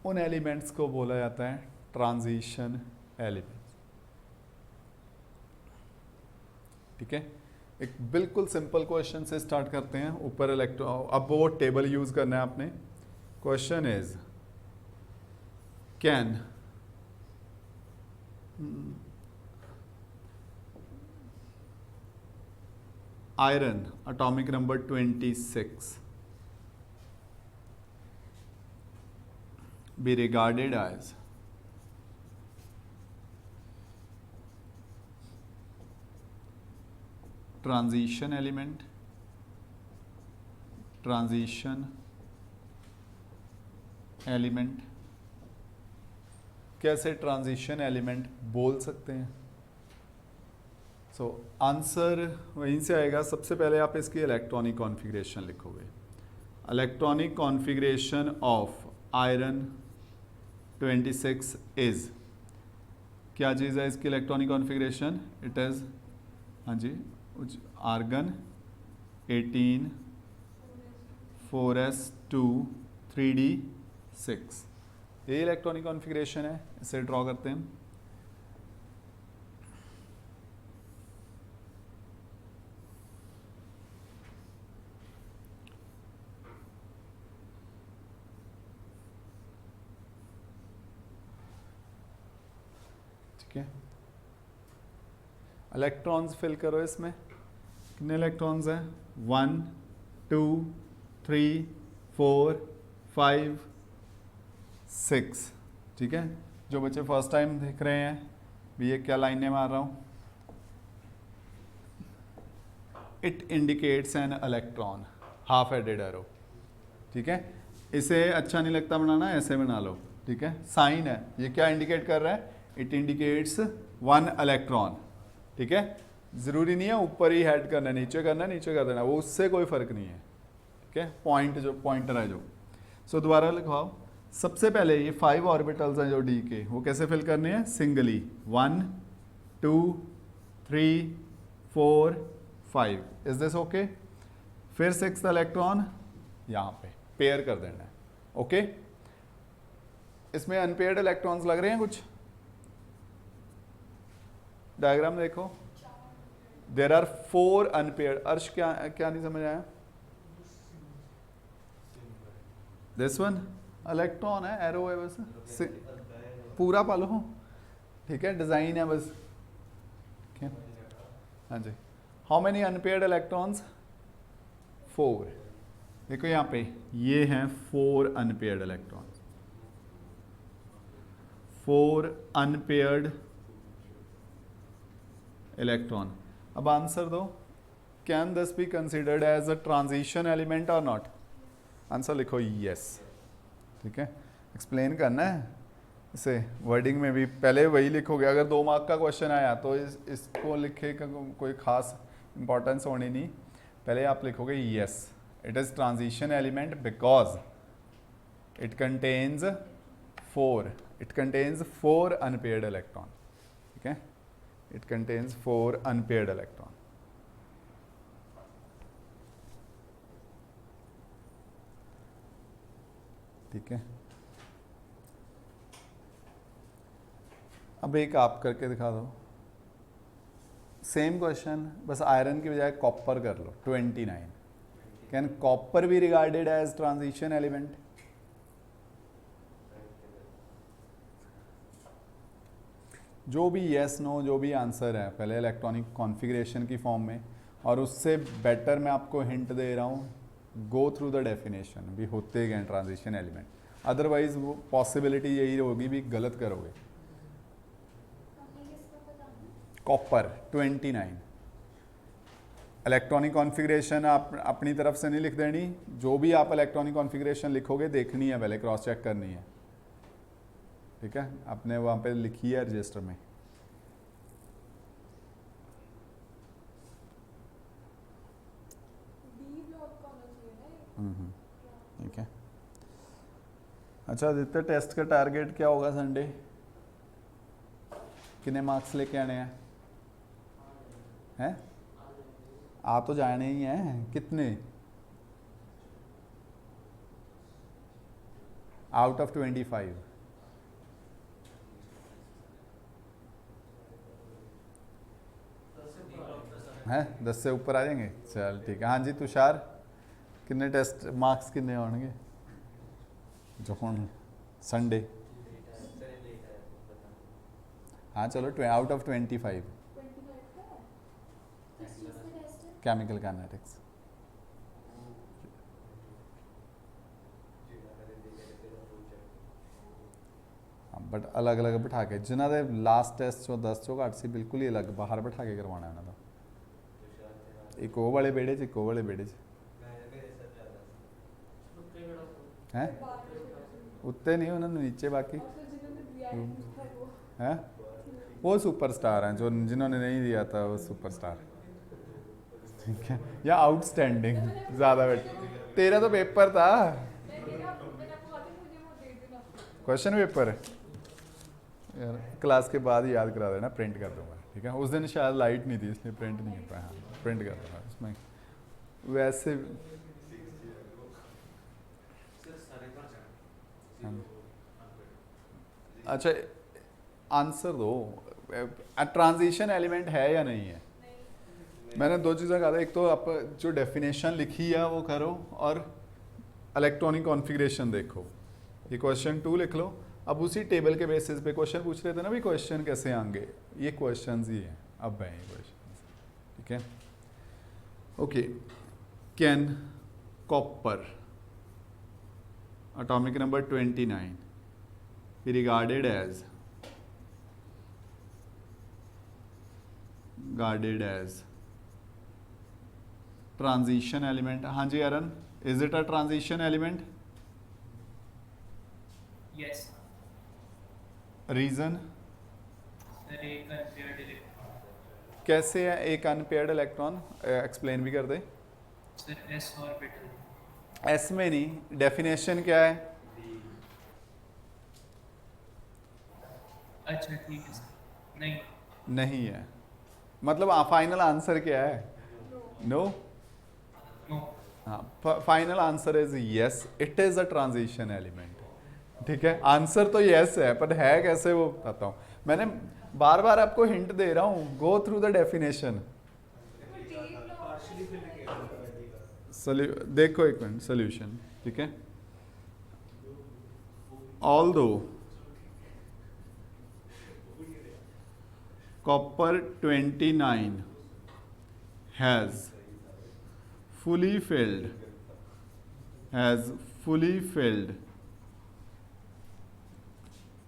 उन एलिमेंट्स को बोला जाता है ट्रांजिशन एलिमेंट्स। ठीक है, एक बिल्कुल सिंपल क्वेश्चन से स्टार्ट करते हैं। ऊपर इलेक्ट्रॉन, अब वो टेबल यूज करना है आपने। Question is, can iron atomic number 26 be regarded as transition element, कैसे ट्रांजिशन एलिमेंट बोल सकते हैं? सो आंसर वहीं से आएगा। सबसे पहले आप इसकी इलेक्ट्रॉनिक कॉन्फ़िगरेशन लिखोगे। Electronic configuration of iron 26 is, क्या चीज़ है इसकी इलेक्ट्रॉनिक कॉन्फ़िगरेशन? इट इज़, हाँ जी, आर्गन 18 4s2 3d6, ये इलेक्ट्रॉनिक कॉन्फ़िगरेशन है। इसे ड्रॉ करते हैं। ठीक है, इलेक्ट्रॉन्स फिल करो इसमें। कितने इलेक्ट्रॉन्स हैं? 1 2 3 4 5 6। ठीक है, जो बच्चे फर्स्ट टाइम देख रहे हैं भी ये क्या लाइनें मार रहा हूँ, it indicates an electron, half added arrow. ठीक है, इसे अच्छा नहीं लगता बनाना, ऐसे बना लो। ठीक है, साइन है, ये क्या इंडिकेट कर रहा है? It indicates 1 electron. ठीक है, ज़रूरी नहीं है ऊपर ही हेड करना है, नीचे करना है, नीचे कर देना, वो उससे कोई फ़र्क नहीं है। ठीक है, पॉइंट जो पॉइंटर है जो। सो दोबारा लिखवाओ। सबसे पहले ये 5 ऑर्बिटल्स हैं जो डी के, वो कैसे फिल करने हैं? सिंगली 1 2 3 4 5। Is this okay? फिर 6th इलेक्ट्रॉन यहाँ पे पेयर कर देना है। ओके, इसमें अनपेयर्ड इलेक्ट्रॉन्स लग रहे हैं कुछ? डायग्राम देखो, देर आर 4 अनपेयर्ड। अर्श क्या क्या नहीं समझ आया? दिस वन इलेक्ट्रॉन है, एरो है बस, पूरा पालो। ठीक है, डिजाइन है बस। ठीक है, हाँ जी। How many unpaired electrons? 4। देखो यहाँ पे ये हैं 4 अनपेयर्ड इलेक्ट्रॉन्स, 4 अनपेयर्ड इलेक्ट्रॉन। अब आंसर दो, can this be considered as a transition element और नॉट? आंसर लिखो यस। ठीक है, एक्सप्लेन करना है इसे वर्डिंग में भी, पहले वही लिखोगे। अगर 2 मार्क का क्वेश्चन आया तो इसको लिखे का कोई खास इंपॉर्टेंस होनी नहीं, पहले आप लिखोगे yes, it is transition element because it contains 4 unpaired electron. ठीक है, it contains 4 unpaired electron। ठीक है, अब एक आप करके दिखा दो। सेम क्वेश्चन, बस आयरन की बजाय कॉपर कर लो। 29, can copper be regarded as transition element? जो भी येस नो जो भी आंसर है, पहले इलेक्ट्रॉनिक कॉन्फ़िगरेशन की फॉर्म में, और उससे बेटर मैं आपको हिंट दे रहा हूँ, गो थ्रू द डेफिनेशन भी होते गए ट्रांजिशन एलिमेंट। अदरवाइज वो पॉसिबिलिटी यही होगी भी गलत करोगे। कॉपर 29 इलेक्ट्रॉनिक कॉन्फ़िगरेशन आप अपनी तरफ से नहीं लिख देनी, जो भी आप इलेक्ट्रॉनिक कॉन्फ़िगरेशन लिखोगे देखनी है, पहले क्रॉस चेक करनी है। ठीक है, आपने वहाँ पे लिखी है रजिस्टर में। ठीक है, अच्छा आदित्य, टेस्ट का टारगेट क्या होगा संडे? कितने मार्क्स लेके आने हैं? आ तो जाने ही हैं। कितने? Out of 25। हैं 10 से ऊपर आ जाएंगे? चल ठीक है। हाँ जी तुषार, कितने टेस्ट मार्क्स कितने होंगे जो हूँ संडे? हाँ चलो out of 25 chemical kinetics. But ਅਲੱਗ-ਅਲੱਗ ਬਿਠਾ ਕੇ ਜਿਨ੍ਹਾਂ ਦੇ ਲਾਸਟ ਟੈਸਟ ਚੋਂ 10 ਚੋਂ ਘੱਟ ਸੀ ਬਿਲਕੁਲ ਹੀ ਅਲੱਗ ਬਾਹਰ ਬਿਠਾ ਕੇ ਕਰਵਾਉਣਾ ਇਹਨਾਂ ਦਾ ਇੱਕ ਉਹ ਵਾਲੇ ਵਿਹੜੇ 'ਚ ਇੱਕ ਉਹ ਵਾਲੇ ਵਿਹੜੇ 'ਚ ਹੈ ਉੱਤੇ नहीं उन्होंने नीचे बाकी है वो सुपरस्टार हैं जो जिन्होंने नहीं दिया था वो सुपरस्टार ठीक है या आउटस्टैंडिंग ज़्यादा बेट तेरा तो पेपर था क्वेश्चन पेपर यार क्लास के बाद ही याद करा देना प्रिंट कर दूंगा ठीक है उस दिन शायद लाइट नहीं थी इसलिए प्रिंट नहीं कर पाया हाँ प्रिंट कर दूंगा उसमें वैसे अच्छा आंसर दो ट्रांजिशन एलिमेंट है या नहीं है मैंने दो चीज़ें कहा था एक तो आप जो डेफिनेशन लिखी है वो करो और इलेक्ट्रॉनिक कॉन्फ़िगरेशन देखो ये क्वेश्चन 2 लिख लो अब उसी टेबल के बेसिस पे क्वेश्चन पूछ रहे थे ना भी क्वेश्चन कैसे आएंगे ये क्वेश्चंस ही हैं अब हैं ये क्वेश्चन ठीक है okay can copper atomic number 29 be regarded as transition element हाँ जी अरन is it a transition element yes reason sir एक unpaired electron कैसे है एक अनपेयर्ड इलेक्ट्रॉन एक्सप्लेन भी कर दे sir s orbital एस में नहीं डेफिनेशन क्या है अच्छा ठीक है सर नहीं नहीं है मतलब फाइनल आंसर क्या है नो नो हाँ final answer is yes it is a transition element ठीक है आंसर तो यस है पर है कैसे वो बताता हूँ मैंने बार बार आपको हिंट दे रहा हूँ गो थ्रू द डेफिनेशन देखो एक मिनट सोल्यूशन ठीक है although copper 29 has fully filled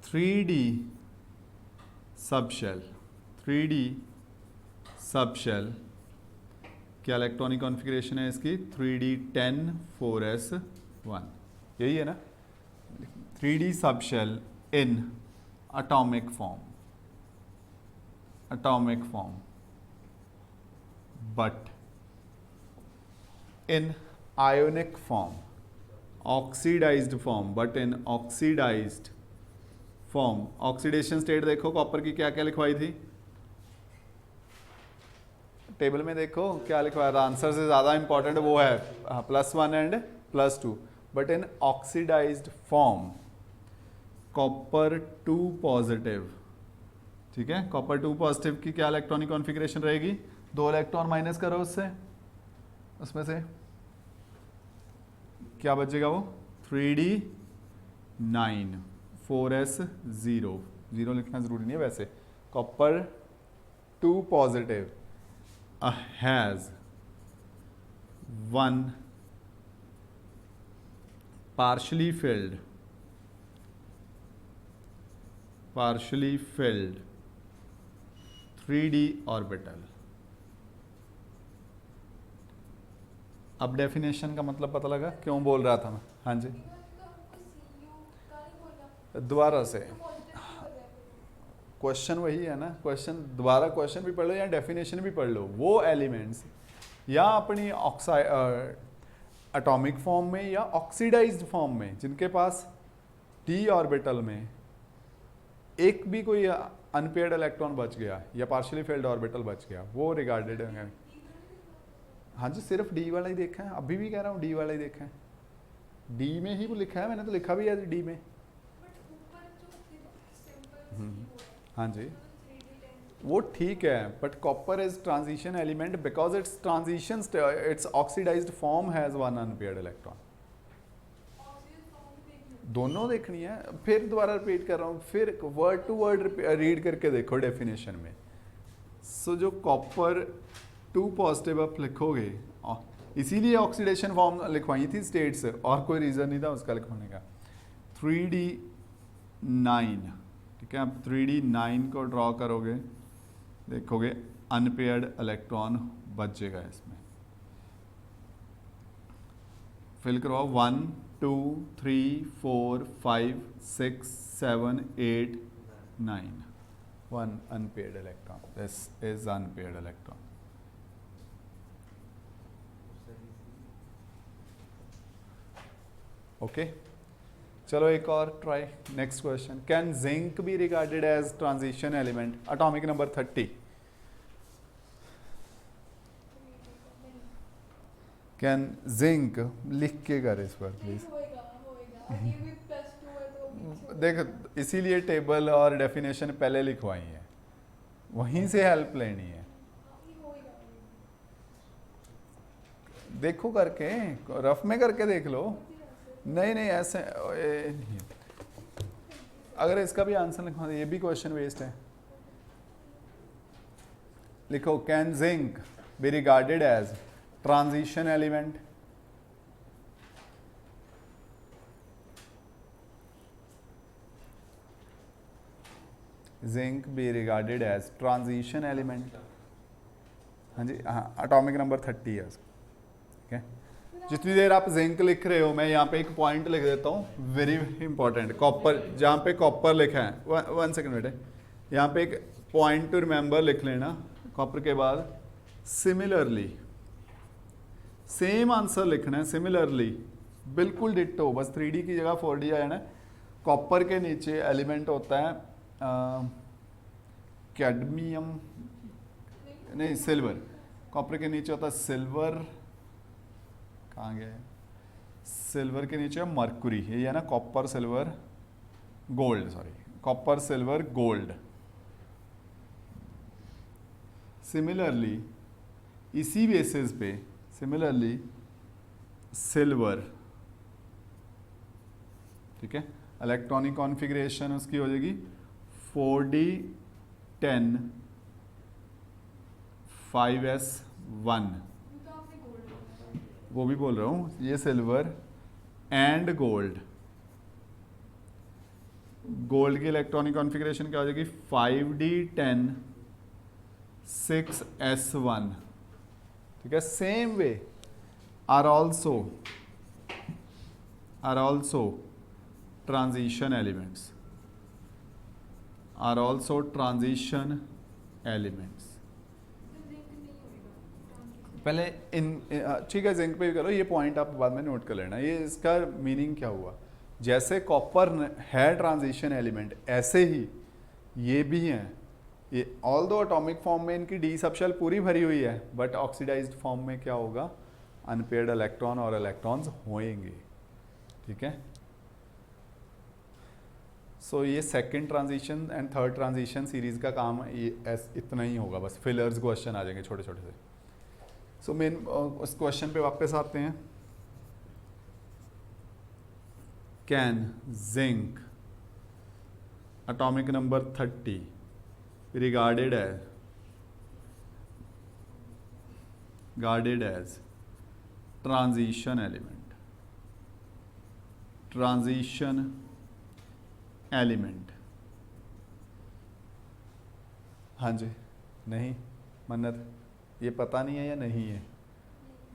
3D subshell क्या इलेक्ट्रॉनिक कॉन्फ़िगरेशन है इसकी 3D10 4s1 यही है ना 3D subshell in atomic form but in ionic form oxidized form but in oxidized form oxidation state देखो कॉपर की क्या क्या लिखवाई थी टेबल में देखो क्या लिखवाया था आंसर से ज़्यादा इंपॉर्टेंट वो है +1 and +2 but in oxidized form copper 2 positive ठीक है कॉपर 2 पॉजिटिव की क्या इलेक्ट्रॉनिक कॉन्फ़िगरेशन रहेगी 2 इलेक्ट्रॉन माइनस करो उसमें से क्या बचेगा वो 3D9 4s0 0 लिखना ज़रूरी नहीं है वैसे copper 2 positive has one partially filled 3D orbital अब डेफिनेशन का मतलब पता लगा क्यों बोल रहा था मैं हाँ जी दोबारा से क्वेश्चन वही है ना क्वेश्चन दोबारा क्वेश्चन भी पढ़ लो या डेफिनेशन भी पढ़ लो वो एलिमेंट्स या अपनी एटॉमिक फॉर्म में या ऑक्सीडाइज्ड फॉर्म में जिनके पास d ऑर्बिटल में एक भी कोई अनपेयर्ड इलेक्ट्रॉन बच गया या पार्शियली फेल्ड ऑर्बिटल बच गया वो रिगार्डेड है हाँ जी सिर्फ d वाला ही देखा है अभी भी कह रहा हूँ d वाला ही देखा है d में ही वो लिखा है मैंने तो लिखा भी है d में हाँ जी वो ठीक है but copper is transition element because it's transition it's oxidised form has one unpaired electron दोनों देखनी है फिर दोबारा रिपीट कर रहा हूँ फिर वर्ड टू वर्ड रीड करके देखो डेफिनेशन में सो जो कॉपर 2 पॉजिटिव आप लिखोगे इसीलिए ऑक्सीडेशन फॉर्म लिखवाई थी स्टेट्स और कोई रीज़न नहीं था उसका लिखवाने का 3D9 ठीक है, आप 3D9 को ड्रॉ करोगे, देखोगे अनपेयर्ड इलेक्ट्रॉन बचेगा इसमें। फिल करवाओ 1 2 3 4 5 6 7 8 9 1 unpaired electron. This is unpaired electron. Okay, चलो एक और try. Next question, can zinc be regarded as transition element? Atomic number 30। Can zinc लिख के कर इस पर प्लीज। देख इसीलिए टेबल और डेफिनेशन पहले लिखवाई है, वहीं से हेल्प लेनी है। देखो करके, रफ में करके देख लो। नहीं नहीं ऐसे नहीं। अगर इसका भी आंसर लिखवा, ये भी क्वेश्चन वेस्ट है। लिखो can zinc be regarded as transition element? Zinc be regarded as transition element? हाँ जी, हाँ, एटॉमिक नंबर 30 है। ठीक है, जितनी देर आप जिंक लिख रहे हो, मैं यहाँ पे एक पॉइंट लिख देता हूँ, वेरी इंपॉर्टेंट। कॉपर, जहाँ पे कॉपर लिखा है, वन सेकेंड बेटे, यहाँ पे एक पॉइंट टू रिमेंबर लिख लेना कॉपर के बाद। सिमिलरली, सेम आंसर लिखना है, सिमिलरली बिल्कुल डिट्टो, बस 3D की जगह 4D आ जाना। कॉपर के नीचे एलिमेंट होता है कैडमियम, नहीं सिल्वर। कॉपर के नीचे होता है सिल्वर, कहाँ गया है? सिल्वर के नीचे मरकुरी, ये है ना, copper silver gold, sorry copper silver gold. Similarly इसी बेसिस पे, सिमिलरली सिल्वर, ठीक है, इलेक्ट्रॉनिक कॉन्फ़िगरेशन उसकी हो जाएगी 4D10 5s1। वो भी बोल रहा हूँ, ये सिल्वर एंड गोल्ड। गोल्ड की इलेक्ट्रॉनिक कॉन्फ़िगरेशन क्या हो जाएगी? 5D10 6s1। ठीक है, same way are also transition elements, are also transition elements. पहले इन, ठीक है, जिंक पे भी करो, ये पॉइंट आप बाद में नोट कर लेना। ये इसका मीनिंग क्या हुआ? जैसे कॉपर है ट्रांजिशन एलिमेंट, ऐसे ही ये भी हैं। ये ऑल दो एटॉमिक फॉर्म में इनकी डी सबशेल पूरी भरी हुई है, बट ऑक्सीडाइज्ड फॉर्म में क्या होगा? अनपेयर्ड इलेक्ट्रॉन और इलेक्ट्रॉन्स होएंगे। ठीक है, सो ये second transition and third transition series का काम ये इतना ही होगा, बस फिलर्स क्वेश्चन आ जाएंगे छोटे छोटे से। सो मेन उस क्वेश्चन पे वापस आते हैं। Can zinc atomic number 30 regarded as transition element? Transition element? हाँ जी, नहीं मन्नत, ये पता नहीं है या नहीं है?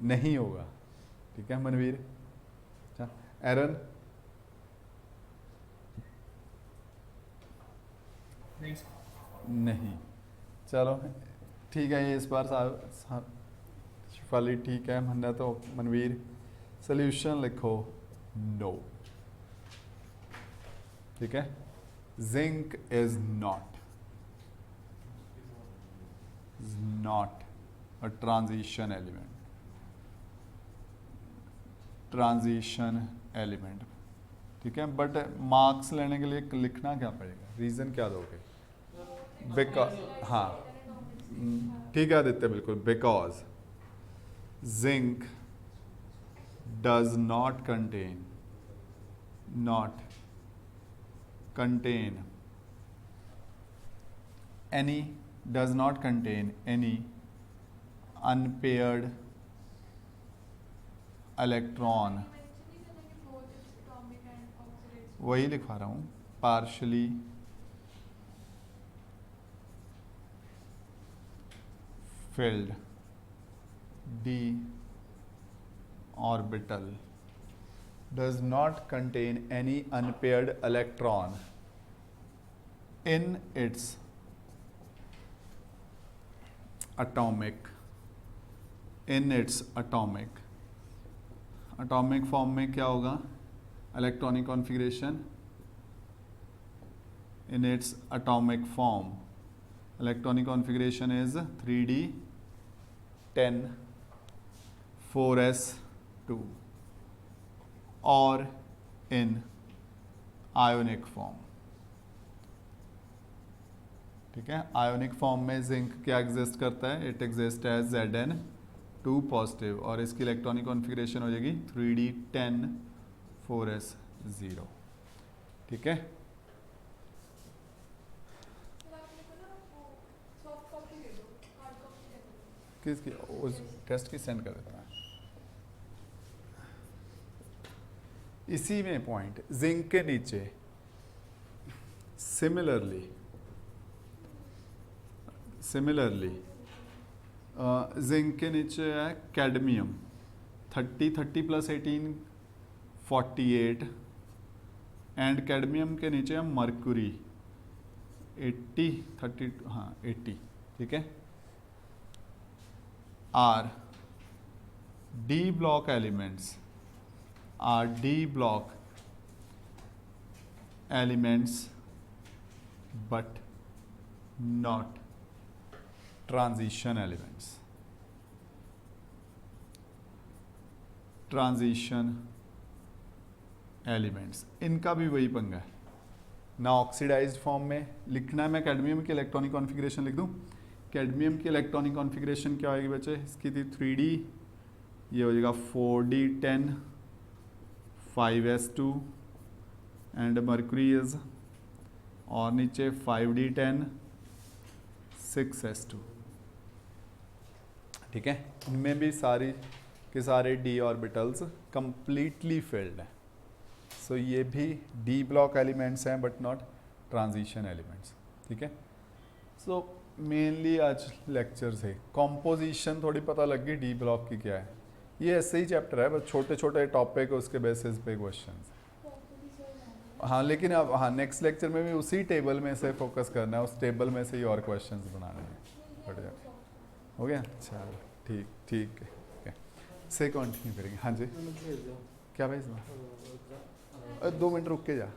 नहीं होगा। ठीक है मनवीर, अच्छा एरन? नहीं, चलो ठीक है, ये इस बार शिफाली ठीक है। मन्नत तो मनवीर सोल्यूशन लिखो नो। ठीक है, zinc is not a transition element. ठीक है, बट मार्क्स लेने के लिए लिखना क्या पड़ेगा? रीजन क्या दोगे? बिकॉज, हाँ ठीक है आदित्य, बिल्कुल, because zinc does not contain any unpaired electron। वही लिखवा रहा हूँ, partially filled d orbital does not contain any unpaired electron in its atomic form में क्या होगा? Electronic configuration in its atomic form. Electronic configuration is 3d 10 4s2 or in ionic form. ठीक है, ionic form में zinc क्या exist करता है? It exist as Zn2 positive और इसकी इलेक्ट्रॉनिक कॉन्फ़िगरेशन हो जाएगी 3d 10 4s0. ठीक है, किसकी? उस टेस्ट की सेंड कर देता है. इसी में पॉइंट जिंक के नीचे सिमिलरली जिंक के नीचे है कैडमियम 30 30 प्लस 18 48 एंड कैडमियम के नीचे है मर्क्यूरी 80 32 हाँ 80. ठीक है, are D block elements but not transition elements. इनका भी वही पंगा है ना. ऑक्सीडाइज्ड फॉर्म में लिखना है, मैं कैडमियम की इलेक्ट्रॉनिक कॉन्फ़िगरेशन लिख दूं. कैडमियम की इलेक्ट्रॉनिक कॉन्फ़िगरेशन क्या होगी बच्चे? इसकी थी 3d, ये हो जाएगा 4d 10 5s2 and mercury is, और नीचे 5d 10 6s2. ठीक है, इनमें भी सारी के सारे d ऑर्बिटल्स कंप्लीटली फिल्ड हैं. सो ये भी d ब्लॉक एलिमेंट्स हैं बट नॉट ट्रांजिशन एलिमेंट्स. ठीक है, सो मेनली आज लेक्चर से कॉम्पोजिशन थोड़ी पता लग गई डी ब्लॉक की क्या है. ये ऐसे ही चैप्टर है, बस छोटे छोटे टॉपिक उसके बेसिस पे क्वेश्चंस. हाँ, लेकिन अब हाँ नेक्स्ट लेक्चर में भी उसी टेबल में से फोकस करना है, उस टेबल में से ही और क्वेश्चंस बनाने हैं. बढ़िया, हो गया. चलो ठीक ठीक है, से कंटिन्यू करेंगे. हाँ जी, क्या भेजना? 2 मिनट रुक के जा.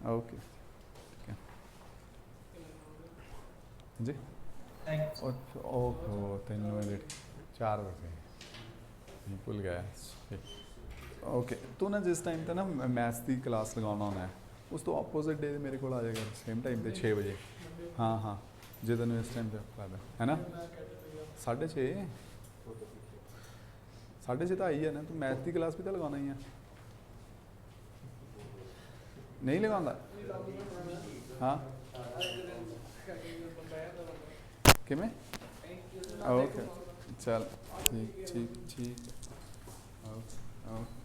ओके जी. ओहो 3 मिनट 4 बजे भूल गया. ओके, तू ना जिस टाइम ते ना मैथ्स की क्लास लगाना होना है उस तो ऑपोजिट डे मेरे को आ जाएगा सेम टाइम पे 6 बजे. हाँ हाँ, जो तेन इस टाइम पे है ना 6:30 तो आई है ना. तू मैथ की क्लास भी तो लगाना ही है, नहीं लगाता? हाँ कि मैं ओके चल ठीक ठीक ठीक. Okay okay.